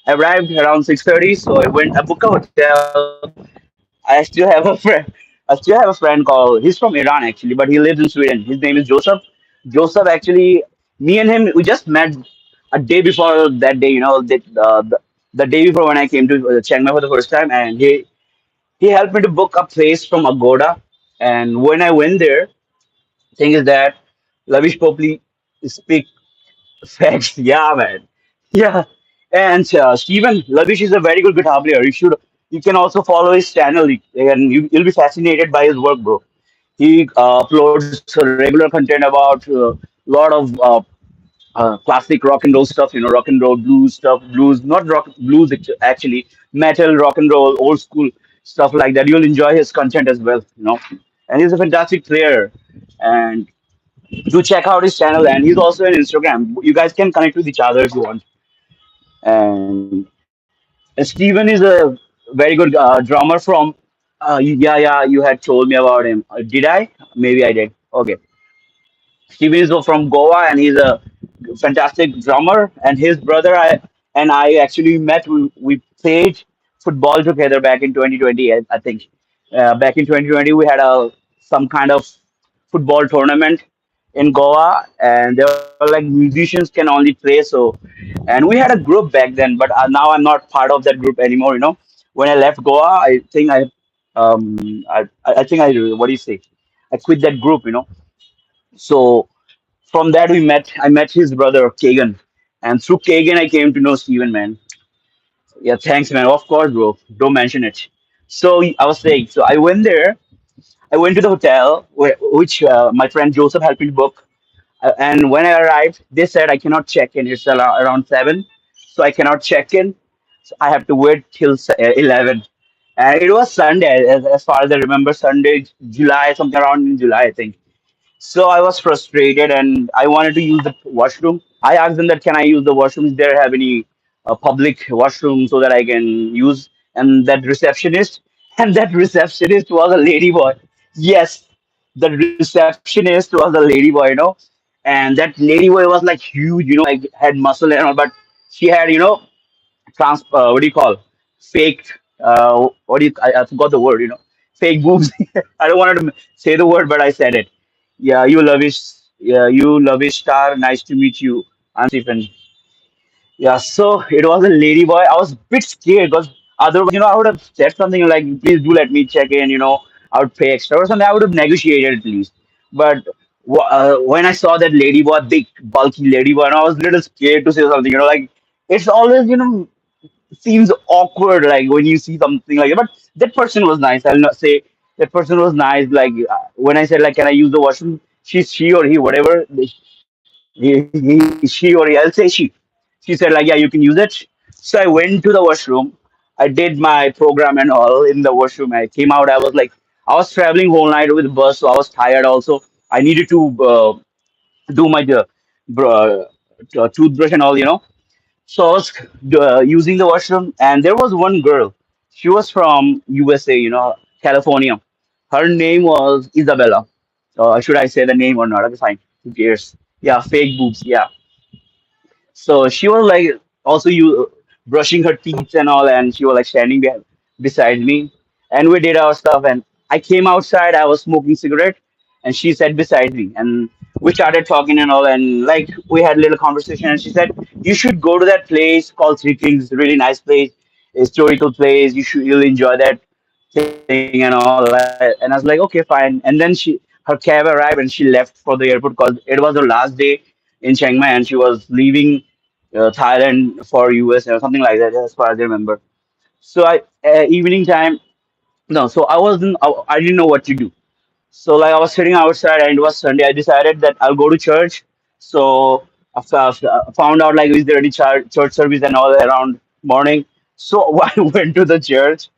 I arrived around 6:30, so I booked a hotel. I still have a friend. I still have a friend called. He's from Iran actually, but he lives in Sweden. His name is Joseph. Joseph actually, me and him, we just met a day before that day. The day before when I came to Chiang Mai for the first time, and he helped me to book a place from Agoda. And when I went there, thing is that Lavish Popli speak facts. Yeah, man. Yeah. And Steven, Lavish is a very good guitar player. You can also follow his channel, and you'll be fascinated by his work, bro. He uploads regular content about a lot of classic rock and roll stuff, rock and roll blues stuff, blues, not rock blues actually, metal, rock and roll, old school stuff like that. You'll enjoy his content as well. And he's a fantastic player. And do check out his channel. And he's also on Instagram. You guys can connect with each other if you want. And Steven is a very good drummer from. Yeah, yeah, you had told me about him. Did I? Maybe I did. Okay. Steven is from Goa, and he's a fantastic drummer. And his brother, I actually met. We played football together back in 2020. I think back in 2020 we had a some kind of football tournament in Goa, and there were like musicians can only play. And we had a group back then, but now I'm not part of that group anymore. When I left Goa, I think I what do you say? I quit that group. So from that we met. I met his brother Kagan, and through Kagan I came to know Steven, man. Yeah, thanks, man. Of course, bro. Don't mention it. So I was saying, so I went there. I went to the hotel, which my friend Joseph helped me book. And when I arrived, they said I cannot check in. It's around 7, so I cannot check in. So I have to wait till 11. And it was Sunday, as far as I remember, Sunday, July, something around in July, I think. So I was frustrated and I wanted to use the washroom. I asked them that can I use the washroom? Is there have any public washroom so that I can use? And that receptionist, and that receptionist was a lady boy. Yes, the receptionist was a lady boy. And that lady boy was like huge, like had muscle and all, but she had, what do you call, fake, what do you, I forgot the word, fake boobs. I don't want to say the word, but I said it. Yeah, you star, nice to meet you. I'm Stephen. Yeah, so it was a lady boy. I was a bit scared because otherwise, I would have said something like, please do let me check in. I would pay extra or something. I would have negotiated at least. But when I saw that lady boy, big, bulky lady boy, and I was a little scared to say something, like, it's always, seems awkward, like when you see something like that. But that person was nice. I'll not say that person was nice. Like when I said like, can I use the washroom? She or he, whatever. She or he. I'll say she. She said like, yeah, you can use it. So I went to the washroom. I did my program and all in the washroom. I came out. I was traveling whole night with the bus, so I was tired. Also, I needed to do my toothbrush and all. So I was using the washroom, and there was one girl. She was from USA, California. Her name was Isabella. Should I say the name or not? Okay, fine. Who cares? Yeah, fake boobs. Yeah. So she was like also you brushing her teeth and all, and she was like standing beside me, and we did our stuff. And I came outside. I was smoking cigarette, and she sat beside me, and we started talking and all, and like we had a little conversation. And she said, "You should go to that place called Three Kings. Really nice place, historical place. You'll enjoy that thing and all." And I was like, "Okay, fine." And then her cab arrived, and she left for the airport because it was her last day in Chiang Mai, and she was leaving Thailand for US or something like that, as far as I remember. So evening time, no, so I didn't know what to do. So like I was sitting outside and it was Sunday. I decided that I'll go to church. So I found out like is there any church service and all around morning. So I went to the church.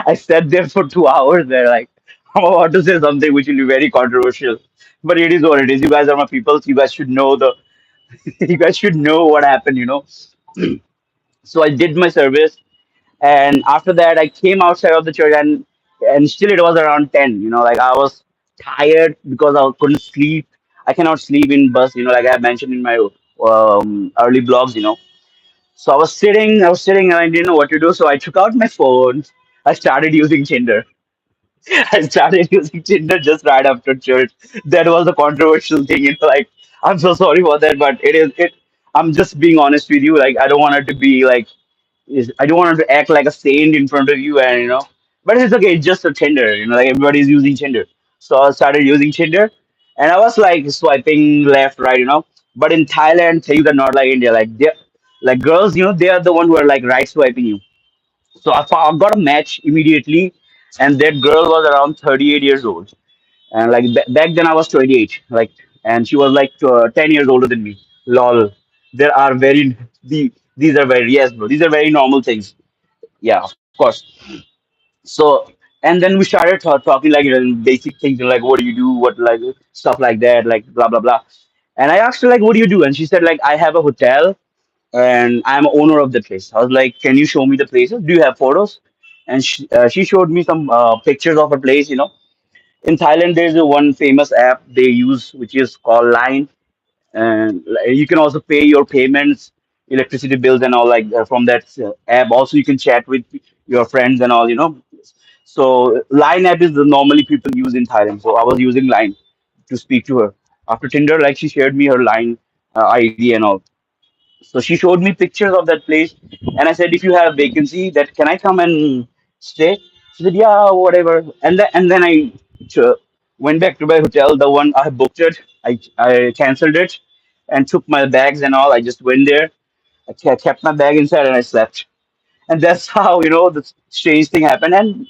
I sat there for 2 hours there. Like I'm about to say something which will be very controversial, but it is what it is. You guys are my people. So you guys should know the. You guys should know what happened. So I did my service, and after that I came outside of the church, and still it was around 10. Like I was tired because I couldn't sleep. I cannot sleep in bus, like I mentioned in my early blogs. So I was sitting and I didn't know what to do. So I took out my phone. I started using Tinder. I started using Tinder just right after church. That was a controversial thing. Like I'm so sorry for that, but it is it. I'm just being honest with you. Like I don't want it to be like I don't want to act like a saint in front of you, and but it's okay. It's just a Tinder. Like everybody's using Tinder. So I started using Tinder, and I was like swiping left, right. But in Thailand, things are not like India. Like they, like girls, they are the one who are like right swiping you. So I got a match immediately, and that girl was around 38 years old, and like back then I was 28. Like and she was like 10 years older than me. Lol. There are very these are very, yes, bro. These are very normal things. Yeah, of course. So, and then we started talking like, basic things, like what do you do, what, like stuff like that, like blah blah blah. And I asked her like, what do you do? And she said like, I have a hotel and I'm owner of the place. I was like, can you show me the places? Do you have photos? And she showed me some pictures of a place. In Thailand, there's a one famous app they use, which is called Line, and you can also pay your payments, electricity bills, and all, like from that app. Also, you can chat with your friends and all. So Line app is the normally people use in Thailand. So I was using Line to speak to her. After Tinder, like she shared me her Line ID and all. So she showed me pictures of that place, and I said, if you have vacancy, that can I come and stay? She said, yeah, whatever. And then I uh, went back to my hotel, the one I booked it. I canceled it and took my bags and all. I just went there. I kept my bag inside and I slept. And that's how the strange thing happened. And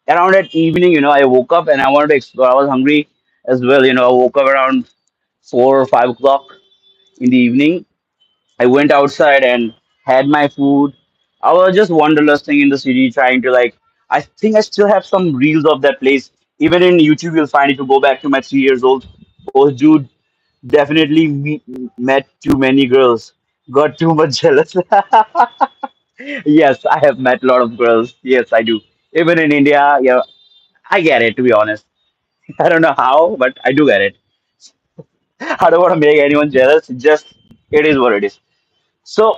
around that evening, I woke up and I wanted to explore. I was hungry as well. I woke up around 4 or 5 o'clock in the evening. I went outside and had my food. I was just wanderlusting in the city, trying to, like. I think I still have some reels of that place. Even in YouTube, you'll find, if you go back to my 3 years old. Oh, dude, definitely met too many girls. Got too much jealous. Yes, I have met a lot of girls. Yes, I do. Even in India, yeah, I get it. To be honest, I don't know how, but I do get it. I don't want to make anyone jealous. Just it is what it is. So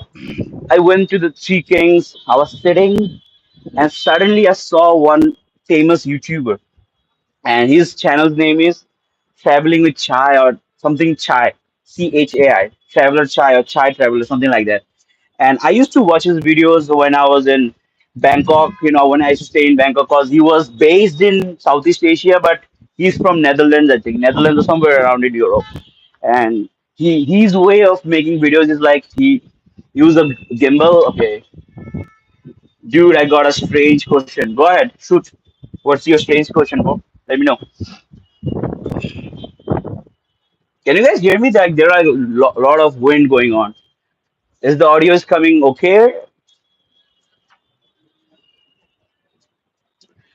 I went to the Three Kings. I was sitting, and suddenly I saw one famous YouTuber, and his channel's name is Traveling with Chai or something Chai, Chai, Traveler Chai or Chai Traveler, something like that. And I used to watch his videos when I was in Bangkok. When I used to stay in Bangkok, because he was based in Southeast Asia, but he's from Netherlands, I think, Netherlands or somewhere around in Europe. And his way of making videos is like he use a gimbal. Okay, dude, I got a strange question. Go ahead, shoot. What's your strange question, bro? Let me know. Can you guys hear me? Like there are a lot of wind going on. Is the audio is coming okay?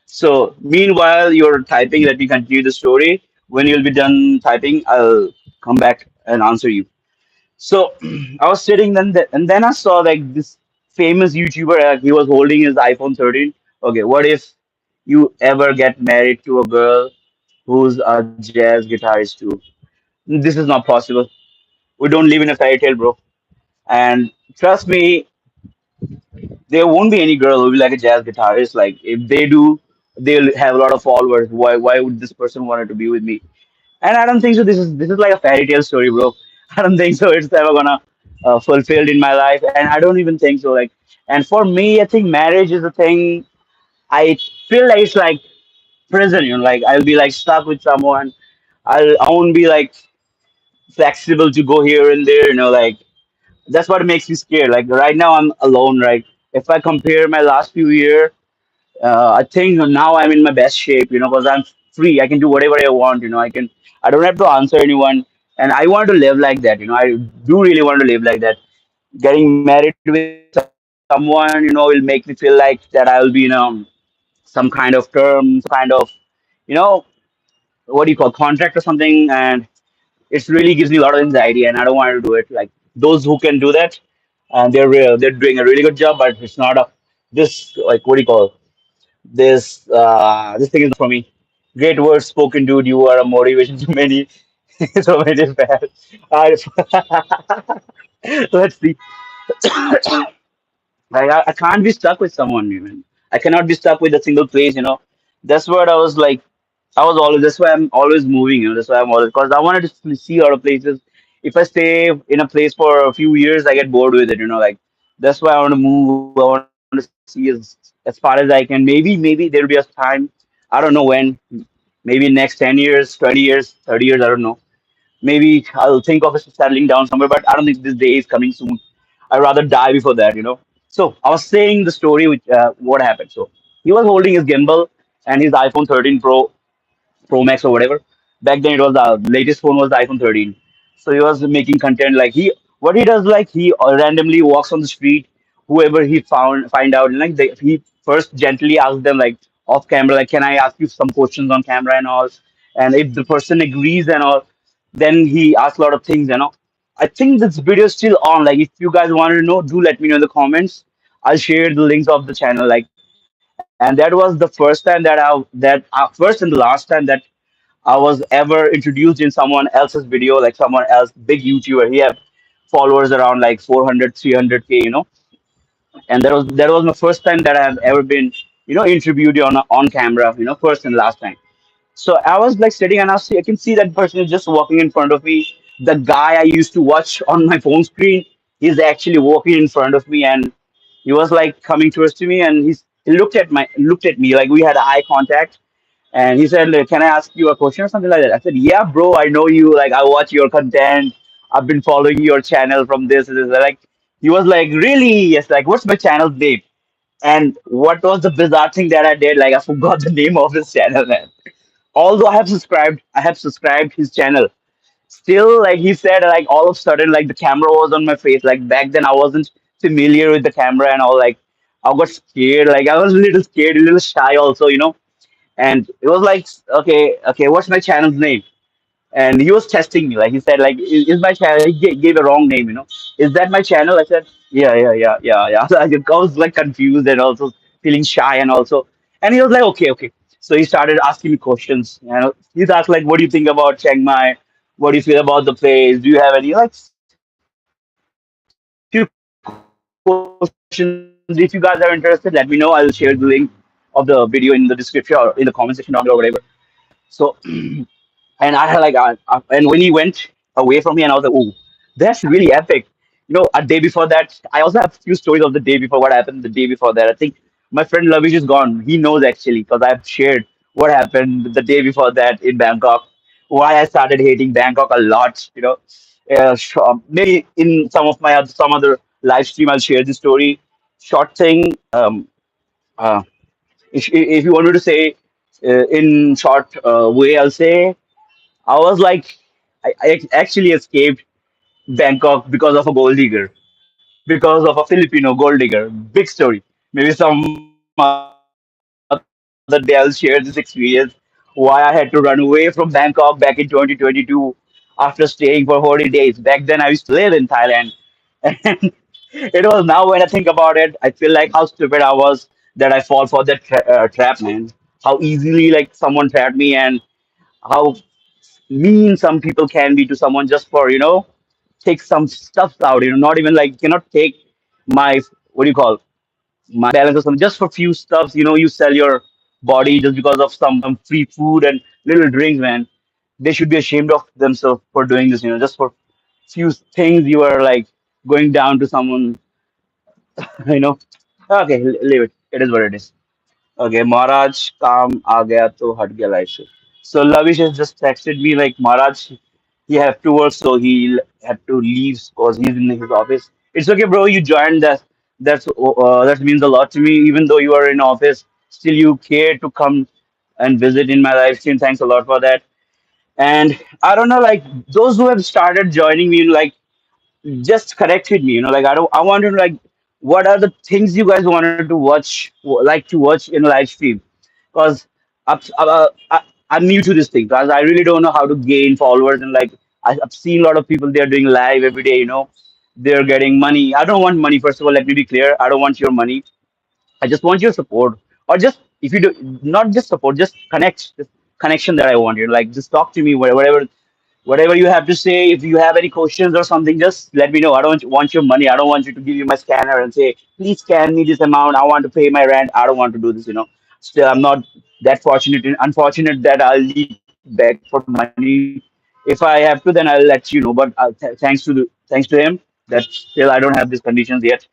So meanwhile, you're typing. Let me continue the story. When you'll be done typing, I'll come back and answer you. So I was sitting then, and then I saw like this famous YouTuber. He was holding his iPhone 13. Okay, what if you ever get married to a girl who's a jazz guitarist too? This is not possible. We don't live in a fairy tale, bro. And trust me, there won't be any girl who will be like a jazz guitarist. Like if they do, they'll have a lot of followers. Why would this person wanted to be with me? And I don't think so. This is like a fairy tale story, bro. I don't think so. It's ever gonna fulfilled in my life, and I don't even think so. Like, and for me, I think marriage is a thing. I feel like it's like prison. Like I'll be like stuck with someone. I won't be like flexible to go here and there. Like that's what makes me scared. Like right now, I'm alone. Right. If I compare my last few years, I think now I'm in my best shape, because I'm free. I can do whatever I want. I don't have to answer anyone. And I want to live like that. I do really want to live like that. Getting married with someone, will make me feel like that I'll be in some kind of term, some kind of, you know, what do you call, contract or something. And it really gives me a lot of anxiety, and I don't want to do it. Like those who can do that, and they're doing a really good job, but it's not a this, like, what do you call, this thing is not for me. Great words spoken, dude. You are a motivation to many, so many fans. Let's see. I can't be stuck with someone, even. I cannot be stuck with a single place. That's what I was like. I was always. That's why I'm always moving. That's why I'm always, because I wanted to see a lot of places. If I stay in a place for a few years, I get bored with it. Like that's why I want to move. I want to see as far as I can. Maybe there'll be a time. I don't know when. Maybe next 10 years, 20 years, 30 years. I don't know. Maybe I'll think of settling down somewhere, but I don't think this day is coming soon. I'd rather die before that. So I was saying the story, which what happened. So he was holding his gimbal and his iPhone 13 Pro Max or whatever. Back then, it was the latest phone was the iPhone 13. So he was making content like what he does, like he randomly walks on the street, whoever he find out, and like he first gently asks them like off camera, like, can I ask you some questions on camera and all, and if the person agrees and all, then he asks a lot of things, you know. I think this video is still on. Like, if you guys want to know, do let me know in the comments. I'll share the links of the channel. Like, and that was the first time that first and the last time that I was ever introduced in someone else's video, like someone else, big YouTuber. He have followers around like 400, 300K, you know. And that was my first time that I have ever been, interviewed on camera, first and last time. So I was like sitting and I can see that person is just walking in front of me. The guy I used to watch on my phone screen, he's actually walking in front of me, and he was like coming towards to me, and he looked at me like we had eye contact, and he said, like, "Can I ask you a question or something like that?" I said, "Yeah, bro, I know you. Like, I watch your content. I've been following your channel from this and this." Like, he was like, "Really?" Yes. Like, what's my channel's name? And what was the bizarre thing that I did? Like, I forgot the name of his channel, man. Although I have subscribed his channel. Still, like he said, like all of a sudden, like the camera was on my face. Like back then, I wasn't familiar with the camera and all. Like, I got scared. Like, I was a little scared, a little shy, also, and it was like, okay, okay, what's my channel's name? And he was testing me. Like, he said, like, is my channel? He gave a wrong name. Is that my channel? I said, yeah, yeah, yeah, yeah, yeah. So I was like confused and also feeling shy, and also, and he was like, okay, okay. So he started asking me questions. He's asked like, what do you think about Chiang Mai? What do you feel about the place? Do you have any like few questions? If you guys are interested, let me know. I'll share the link of the video in the description or in the comment section down below or whatever. So, and I had like, and when he went away from me, and I was like, "Oh, that's really epic." A day before that, I also have few stories of the day before what happened the day before that. I think my friend Lavish is gone. He knows actually because I've shared what happened the day before that in Bangkok. Why I started hating Bangkok a lot. Maybe in some other live stream I'll share the story. Short thing. Uh, if you want me to say in short way, I'll say I was like, I actually escaped Bangkok because of a gold digger, because of a Filipino gold digger. Big story. Maybe some other day I'll share this experience, why I had to run away from Bangkok back in 2022 after staying for 40 days. Back then I used to live in Thailand. And it was now when I think about it, I feel like how stupid I was that I fall for that trap, man. How easily like someone trapped me, and how mean some people can be to someone just for take some stuff out. Not even like cannot take my what do you call my balance or something just for few stuffs. You sell your body just because of some free food and little drinks, man. They should be ashamed of themselves for doing this. Just for few things you are like going down to someone. you know. Okay, leave it. It is what it is. Okay, Maharaj काम आ गया तो हट गया life से. So Lavish has just texted me like, Maharaj, he have to work, so he had to leave because he's in his office. It's okay, bro. You joined that. That means a lot to me. Even though you are in office, still you care to come and visit in my live stream. Thanks a lot for that. And I don't know, like those who have started joining me, like just connect with me. Like I want to like, what are the things you guys wanted to watch, like to watch in live stream? Because I'm new to this thing, because I really don't know how to gain followers, and like I've seen a lot of people, they're doing live every day. They're getting money. I don't want money. First of all, let me be clear. I don't want your money. I just want your support, or just if you do not just support, just connect, just connection that I want. Like just talk to me, whatever you have to say. If you have any questions or something, just let me know. I don't want your money. I don't want you to give you my scanner and say, please scan me this amount. I want to pay my rent. I don't want to do this. Still, I'm not that fortunate. Unfortunate that I'll need to beg for money. If I have to, then I'll let you know. But thanks to him, that still I don't have these conditions yet.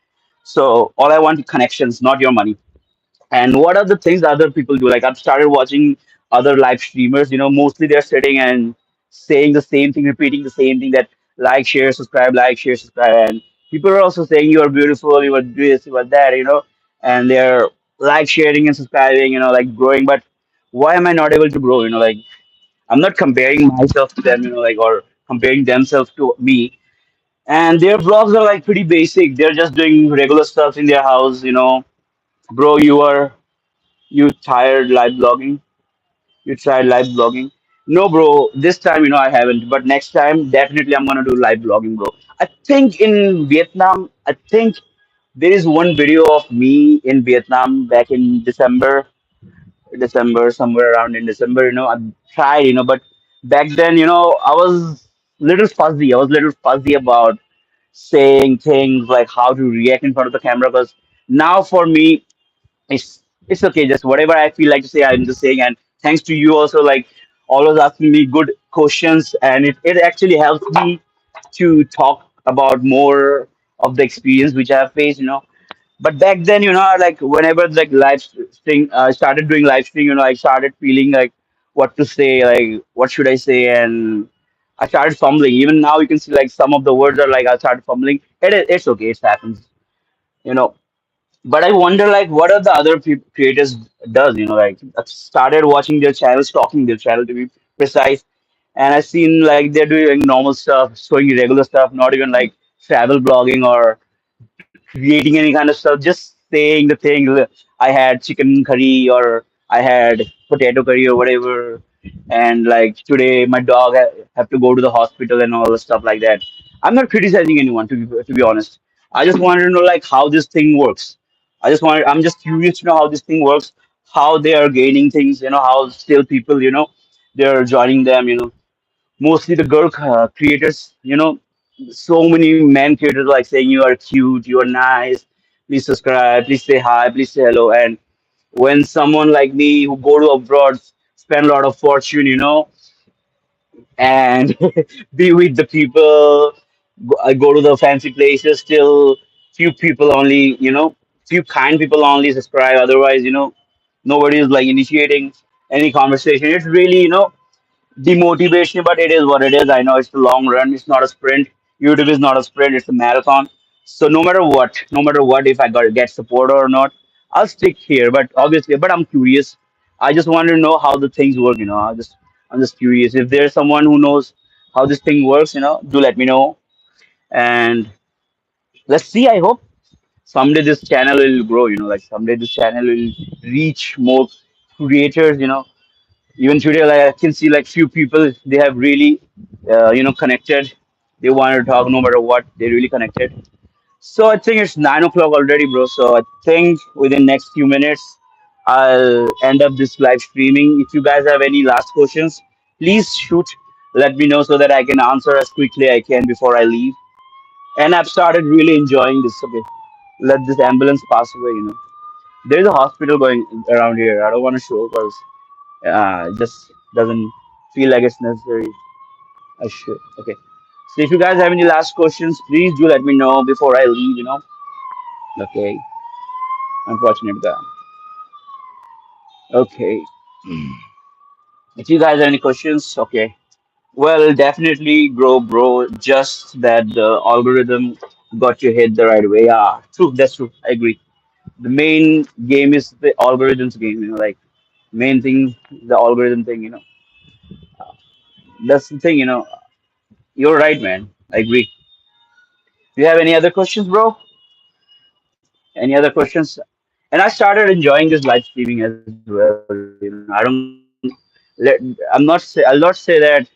So all I want is connections, not your money. And what are the things other people do? Like, I've started watching other live streamers. Mostly they're sitting and saying the same thing, repeating the same thing, that like, share, subscribe. And people are also saying you are beautiful, you are this, you are that. And they're like sharing and subscribing, like growing. But why am I not able to grow? Like, I'm not comparing myself to them, like, or comparing themselves to me. And their vlogs are like pretty basic. They're just doing regular stuff in their house. Bro, you tired live blogging? You tried live blogging? No, bro. This time, I haven't. But next time, definitely, I'm gonna do live blogging, bro. I think in Vietnam, I think there is one video of me in Vietnam back in December, somewhere around in December. I tried, but back then, I was little fuzzy. I was little fuzzy about saying things like how to react in front of the camera. Because now for me, it's okay. Just whatever I feel like to say, I'm just saying. And thanks to you also, like always asking me good questions, and it actually helps me to talk about more of the experience which I have faced. But back then, like whenever like live stream, I started doing live stream, I started feeling like what to say, like what should I say, and I started fumbling. Even now, you can see like some of the words are like I started fumbling. It's okay, it happens, you know. But I wonder like what are the other creators does, like I started watching their channels, stalking their channel to be precise, and I've seen like they're doing normal stuff, showing regular stuff, not even like travel blogging or creating any kind of stuff, just saying the things. I had chicken curry or I had potato curry or whatever, and like today my dog have to go to the hospital and all the stuff like that. I'm not criticizing anyone to be honest. I just wanted to know like how this thing works. I'm just curious to know how this thing works, how they are gaining things, how still people, they're joining them, mostly the girl creators, so many men creators like saying you are cute, you are nice, please subscribe, please say hi, please say hello. And when someone like me who go to abroad, spend a lot of fortune, and be with the people, I go to the fancy places, still few people only, few kind people only subscribe. Otherwise, nobody is like initiating any conversation. It's really, demotivation, but it is what it is. I know it's the long run. It's not a sprint. YouTube is not a sprint. It's a marathon. So no matter what, if I got get support or not, I'll stick here. But obviously, but I'm curious. I just want to know how the things work. I'm just curious. If there's someone who knows how this thing works, do let me know. And let's see. I hope someday this channel will grow. Like someday this channel will reach more creators. Even today, like I can see like few people they have really connected. They want to talk no matter what. They really connected. So I think it's 9 o'clock already, bro. So I think within next few minutes I'll end up this live streaming. If you guys have any last questions, please shoot. Let me know so that I can answer as quickly I can before I leave. And I've started really enjoying this. Okay, let this ambulance pass away. There's a hospital going around here. I don't want to show because it just doesn't feel like it's necessary. I should. Okay. So if you guys have any last questions, please do let me know before I leave. Okay. Unfortunate guy. Okay. If you guys have any questions, okay. Well, definitely grow, bro. Just that the algorithm got you hit the right way. Yeah, true. That's true. I agree. The main game is the algorithms game. Like main thing, the algorithm thing. That's the thing. You're right, man. I agree. Do you have any other questions, bro? Any other questions? And I started enjoying this live streaming as well. I'll not say that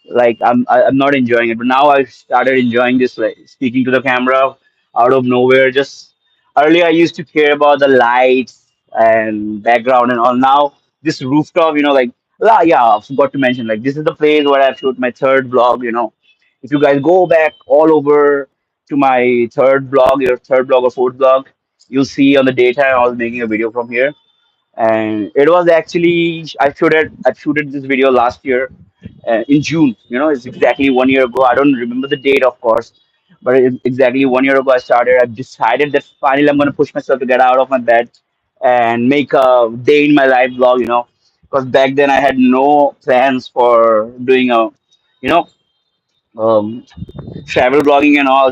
like I'm not enjoying it, but now I started enjoying this, like speaking to the camera out of nowhere. Just earlier I used to care about the lights and background and all. Now this rooftop, like yeah, I forgot to mention, like this is the place where I shoot my third vlog. If you guys go back all over to my third vlog, your third vlog or fourth vlog, you'll see on the daytime I was making a video from here, and it was actually I shooted this video last year in June. It's exactly 1 year ago. I don't remember the date, of course, but exactly 1 year ago I started. I decided that finally I'm gonna push myself to get out of my bed and make a day in my life vlog. Because back then I had no plans for doing a you know um, travel blogging and all.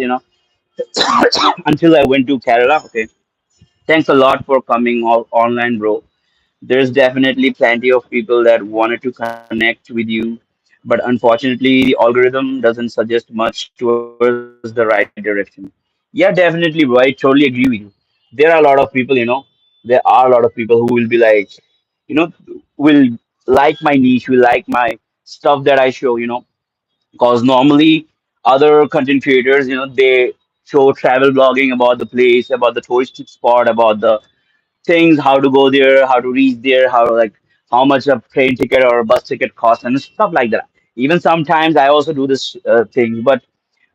Until I went to Kerala. Okay, thanks a lot for coming all online, bro. There's definitely plenty of people that wanted to connect with you, but unfortunately, the algorithm doesn't suggest much towards the right direction. Yeah, definitely, bro. I totally agree with you. There are a lot of people, there are a lot of people who will be like, will like my niche, will like my stuff that I show, because normally other content creators, they show travel blogging about the place, about the touristic spot, about the things, how to go there, how to reach there, how much a train ticket or a bus ticket costs and stuff like that. Even sometimes I also do this thing, but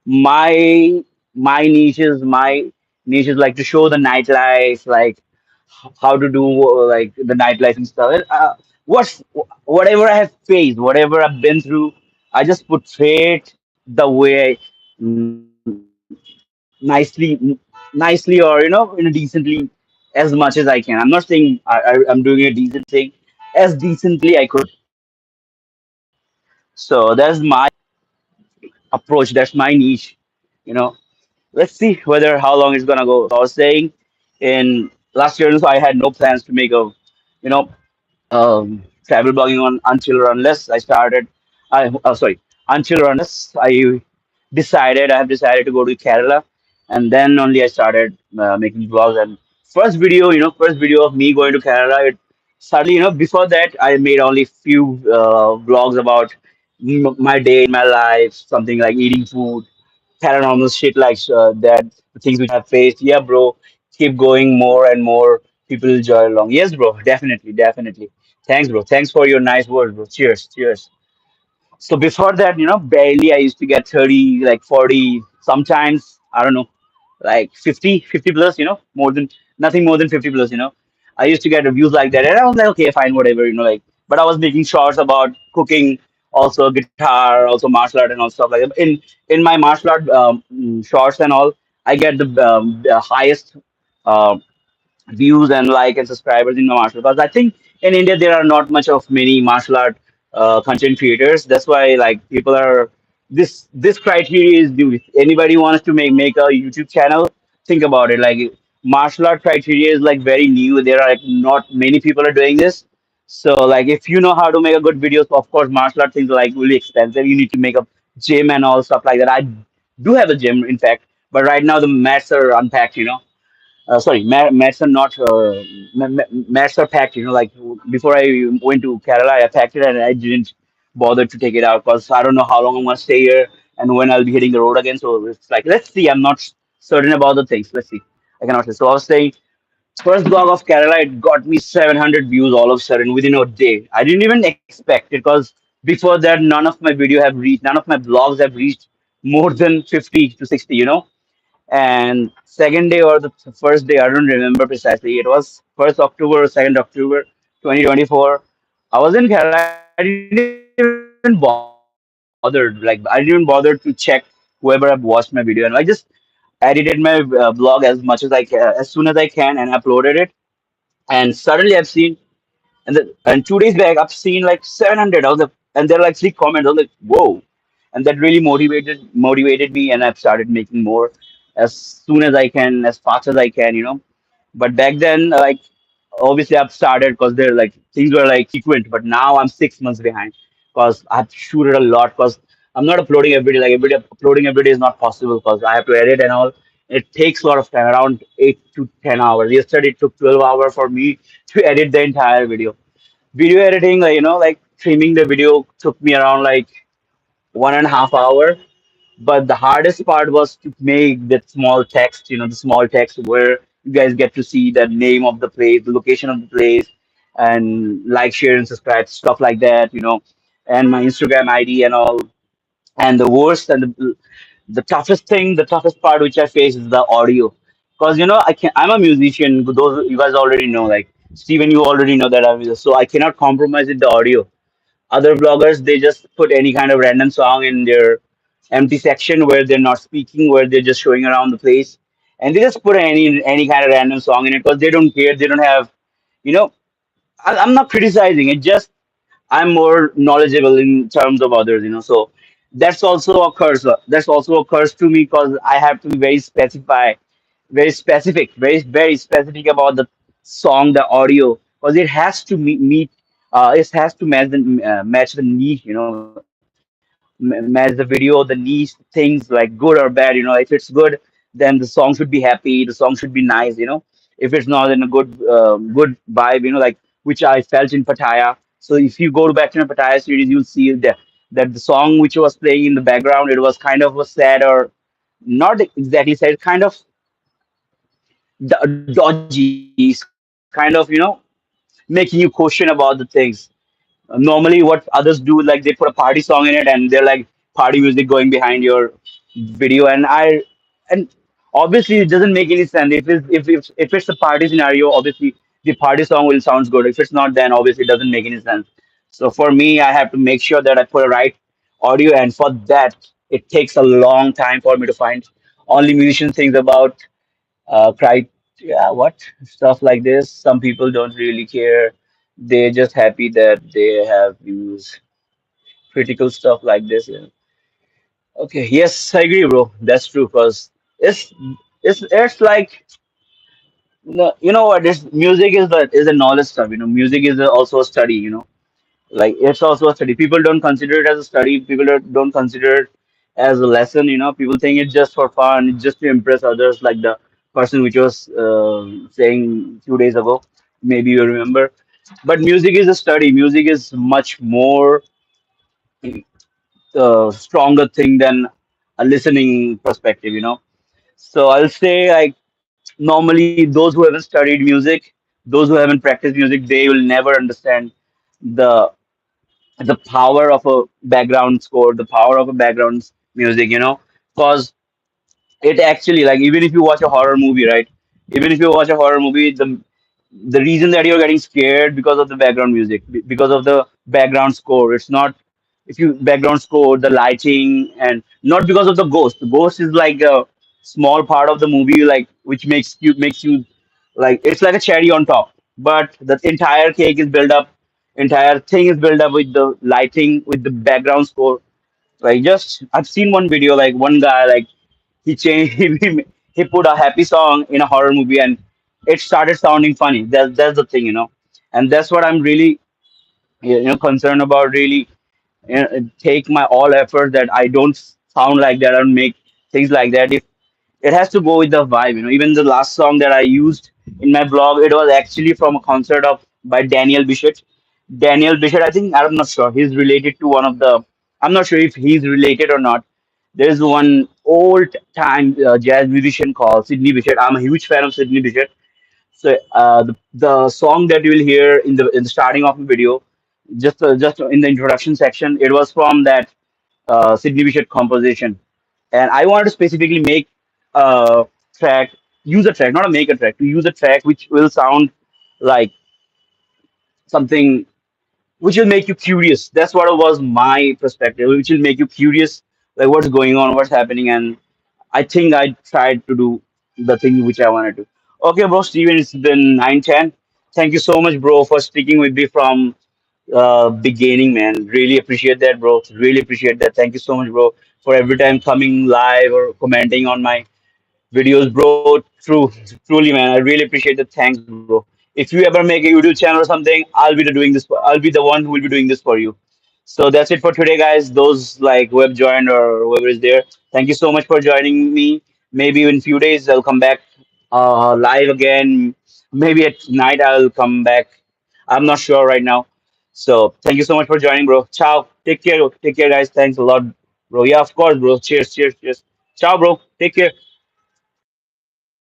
my my niche is like to show the nightlife, like how to do like the nightlife and stuff. What's whatever I have faced, whatever I've been through, I just portray it the way nicely, or decently, as much as I can. I'm not saying I'm doing a decent thing, as decently I could. So that's my approach. That's my niche. You know, let's see whether how long it's gonna go. So I was saying, in last year, so I had no plans to make a, you know, travel blogging on until or unless I started. Sorry, until or unless I have decided to go to Kerala, and then only I started making vlogs. And first video of me going to Kerala. Suddenly, before that, I made only few vlogs about my day in my life, something like eating food, paranormal shit like that, the things which I've faced. Yeah, bro, keep going more and more. People will join along. Yes, bro, definitely, definitely. Thanks, bro. Thanks for your nice words, bro. Cheers, cheers. So before that, barely I used to get 30, like 40, sometimes, I don't know, like 50 plus, nothing more than 50 plus, I used to get reviews like that. And I was like, okay, fine, whatever, but I was making shorts about cooking, also guitar, also martial art and all stuff like that. In my martial art shorts and all, I get the highest uh, views and like and subscribers in the martial arts. I think in India there are not much of many martial art content creators. That's why like people are this criteria is due. If anybody wants to make a YouTube channel, think about it. Like martial art criteria is like very new. There are like not many people are doing this. So like if you know how to make a good videos, of course martial art things are like really expensive. You need to make a gym and all stuff like that. I do have a gym in fact, but right now the mats are unpacked. Sorry, mats are not mats are packed. Like before I went to Kerala, I packed it and I didn't bother to take it out because I don't know how long I'm gonna stay here and when I'll be hitting the road again. So it's like let's see. I'm not certain about the things. Let's see. I cannot say. So I was saying, first blog of Kerala, it got me 700 views all of a sudden within a day. I didn't even expect it because before that, none of my blogs have reached more than 50 to 60. And second day or the first day, I don't remember precisely. It was 1st October or 2nd October 2024. I was in Kerala. I didn't even bothered. Like I didn't even bother to check whoever I've watched my video, and I just edited my blog as much as as soon as I can and uploaded it. And suddenly I've seen, and 2 days back I've seen like 700. And there are like three comments. I was like, whoa. And that really motivated me, and I've started making more as soon as I can, as fast as I can. But back then, like obviously I've started because they're like things were like frequent, but now I'm 6 months behind because I've shooted a lot because I'm not uploading every day. Like uploading every day is not possible because I have to edit and all. It takes a lot of time, around 8 to 10 hours. Yesterday it took 12 hours for me to edit the entire video. Video editing, like like trimming the video took me around like 1.5 hour. But the hardest part was to make that small text, the small text where you guys get to see the name of the place, the location of the place, and like, share, and subscribe, stuff like that, and my Instagram ID and all. And the worst and the toughest thing, the toughest part which I face is the audio. Because I'm a musician. Those you guys already know, like Steven, you already know that so I cannot compromise with the audio. Other bloggers, they just put any kind of random song in their empty section where they're not speaking, where they're just showing around the place, and they just put any kind of random song in it because they don't care. They don't have, you know. I'm not criticizing it. Just I'm more knowledgeable in terms of others, So that's also a curse. That's also a curse to me because I have to be very specific, very specific about the song, the audio. because it has to meet it has to match the niche, match the video, the niche things like good or bad. If it's good, then the song should be happy, the song should be nice. If it's not in a good vibe, like which I felt in Pattaya. So if you go to back to the Pattaya series, you'll see that the song which was playing in the background, it was kind of a sad, or not exactly sad, kind of dodgy. It's kind of making you question about the things. Normally what others do, like they put a party song in it and they're like party music going behind your video. And obviously it doesn't make any sense. If it's a party scenario, obviously the party song will sound good. If it's not, then obviously it doesn't make any sense. So for me, I have to make sure that I put a right audio, and for that it takes a long time for me to find. Only musician thinks about cry, yeah, what stuff like this. Some people don't really care. They're just happy that they have views. Critical stuff like this. Yeah. Okay, yes, I agree, bro. That's true. Cause it's it's like, no, you know what? This music is a knowledge stuff. Music is also a study. Like it's also a study. People don't consider it as a study. People don't consider it as a lesson. People think it's just for fun, it's just to impress others, like the person which was saying 2 days ago. Maybe you remember. But music is a study. Music is much more stronger thing than a listening perspective. So I'll say, like, normally those who haven't studied music, those who haven't practiced music, they will never understand the the power of a background score, the power of a background music, because it actually, like, even if you watch a horror movie, right? Even if you watch a horror movie, the reason that you're getting scared because of the background music, because of the background score. It's not, if you background score, the lighting, and not because of the ghost. The ghost is like a small part of the movie, like, which makes you like, it's like a cherry on top. But the entire cake is built up, entire thing is built up with the lighting, with the background score. Like, just I've seen one video, like one guy, like, he changed he put a happy song in a horror movie, and it started sounding funny. That's the thing. And that's what I'm really concerned about. Really, take my all effort that I don't sound like that, I don't make things like that. If it has to go with the vibe. Even the last song that I used in my blog, it was actually from a concert of by Daniel Bichette. Daniel Bichette, I think, I'm not sure. He's related to one of the. I'm not sure if he's related or not. There's one old time jazz musician called Sidney Bichette. I'm a huge fan of Sidney Bichette. So the song that you will hear in the starting of the video, just in the introduction section, it was from that Sidney Bichette composition. And I wanted to specifically make a track, use a track, not a make a track, to use a track which will sound like something which will make you curious. That's what was my perspective, which will make you curious, like what's going on, what's happening. And I think I tried to do the thing which I wanted to. Okay, bro, Steven, it's been 9:10. Thank you so much, bro, for sticking with me from beginning, man. Really appreciate that, bro. Really appreciate that. Thank you so much, bro, for every time coming live or commenting on my videos, bro. Truly, man. I really appreciate the thanks, bro. If you ever make a YouTube channel or something, I'll be the one who will be doing this for you. So that's it for today, guys. Those like who have joined or whoever is there, thank you so much for joining me. Maybe in few days I'll come back live again. Maybe at night I'll come back. I'm not sure right now. So thank you so much for joining, bro. Ciao. Take care. Take care, guys. Thanks a lot, bro. Yeah, of course, bro. Cheers. Cheers. Cheers. Ciao, bro. Take care.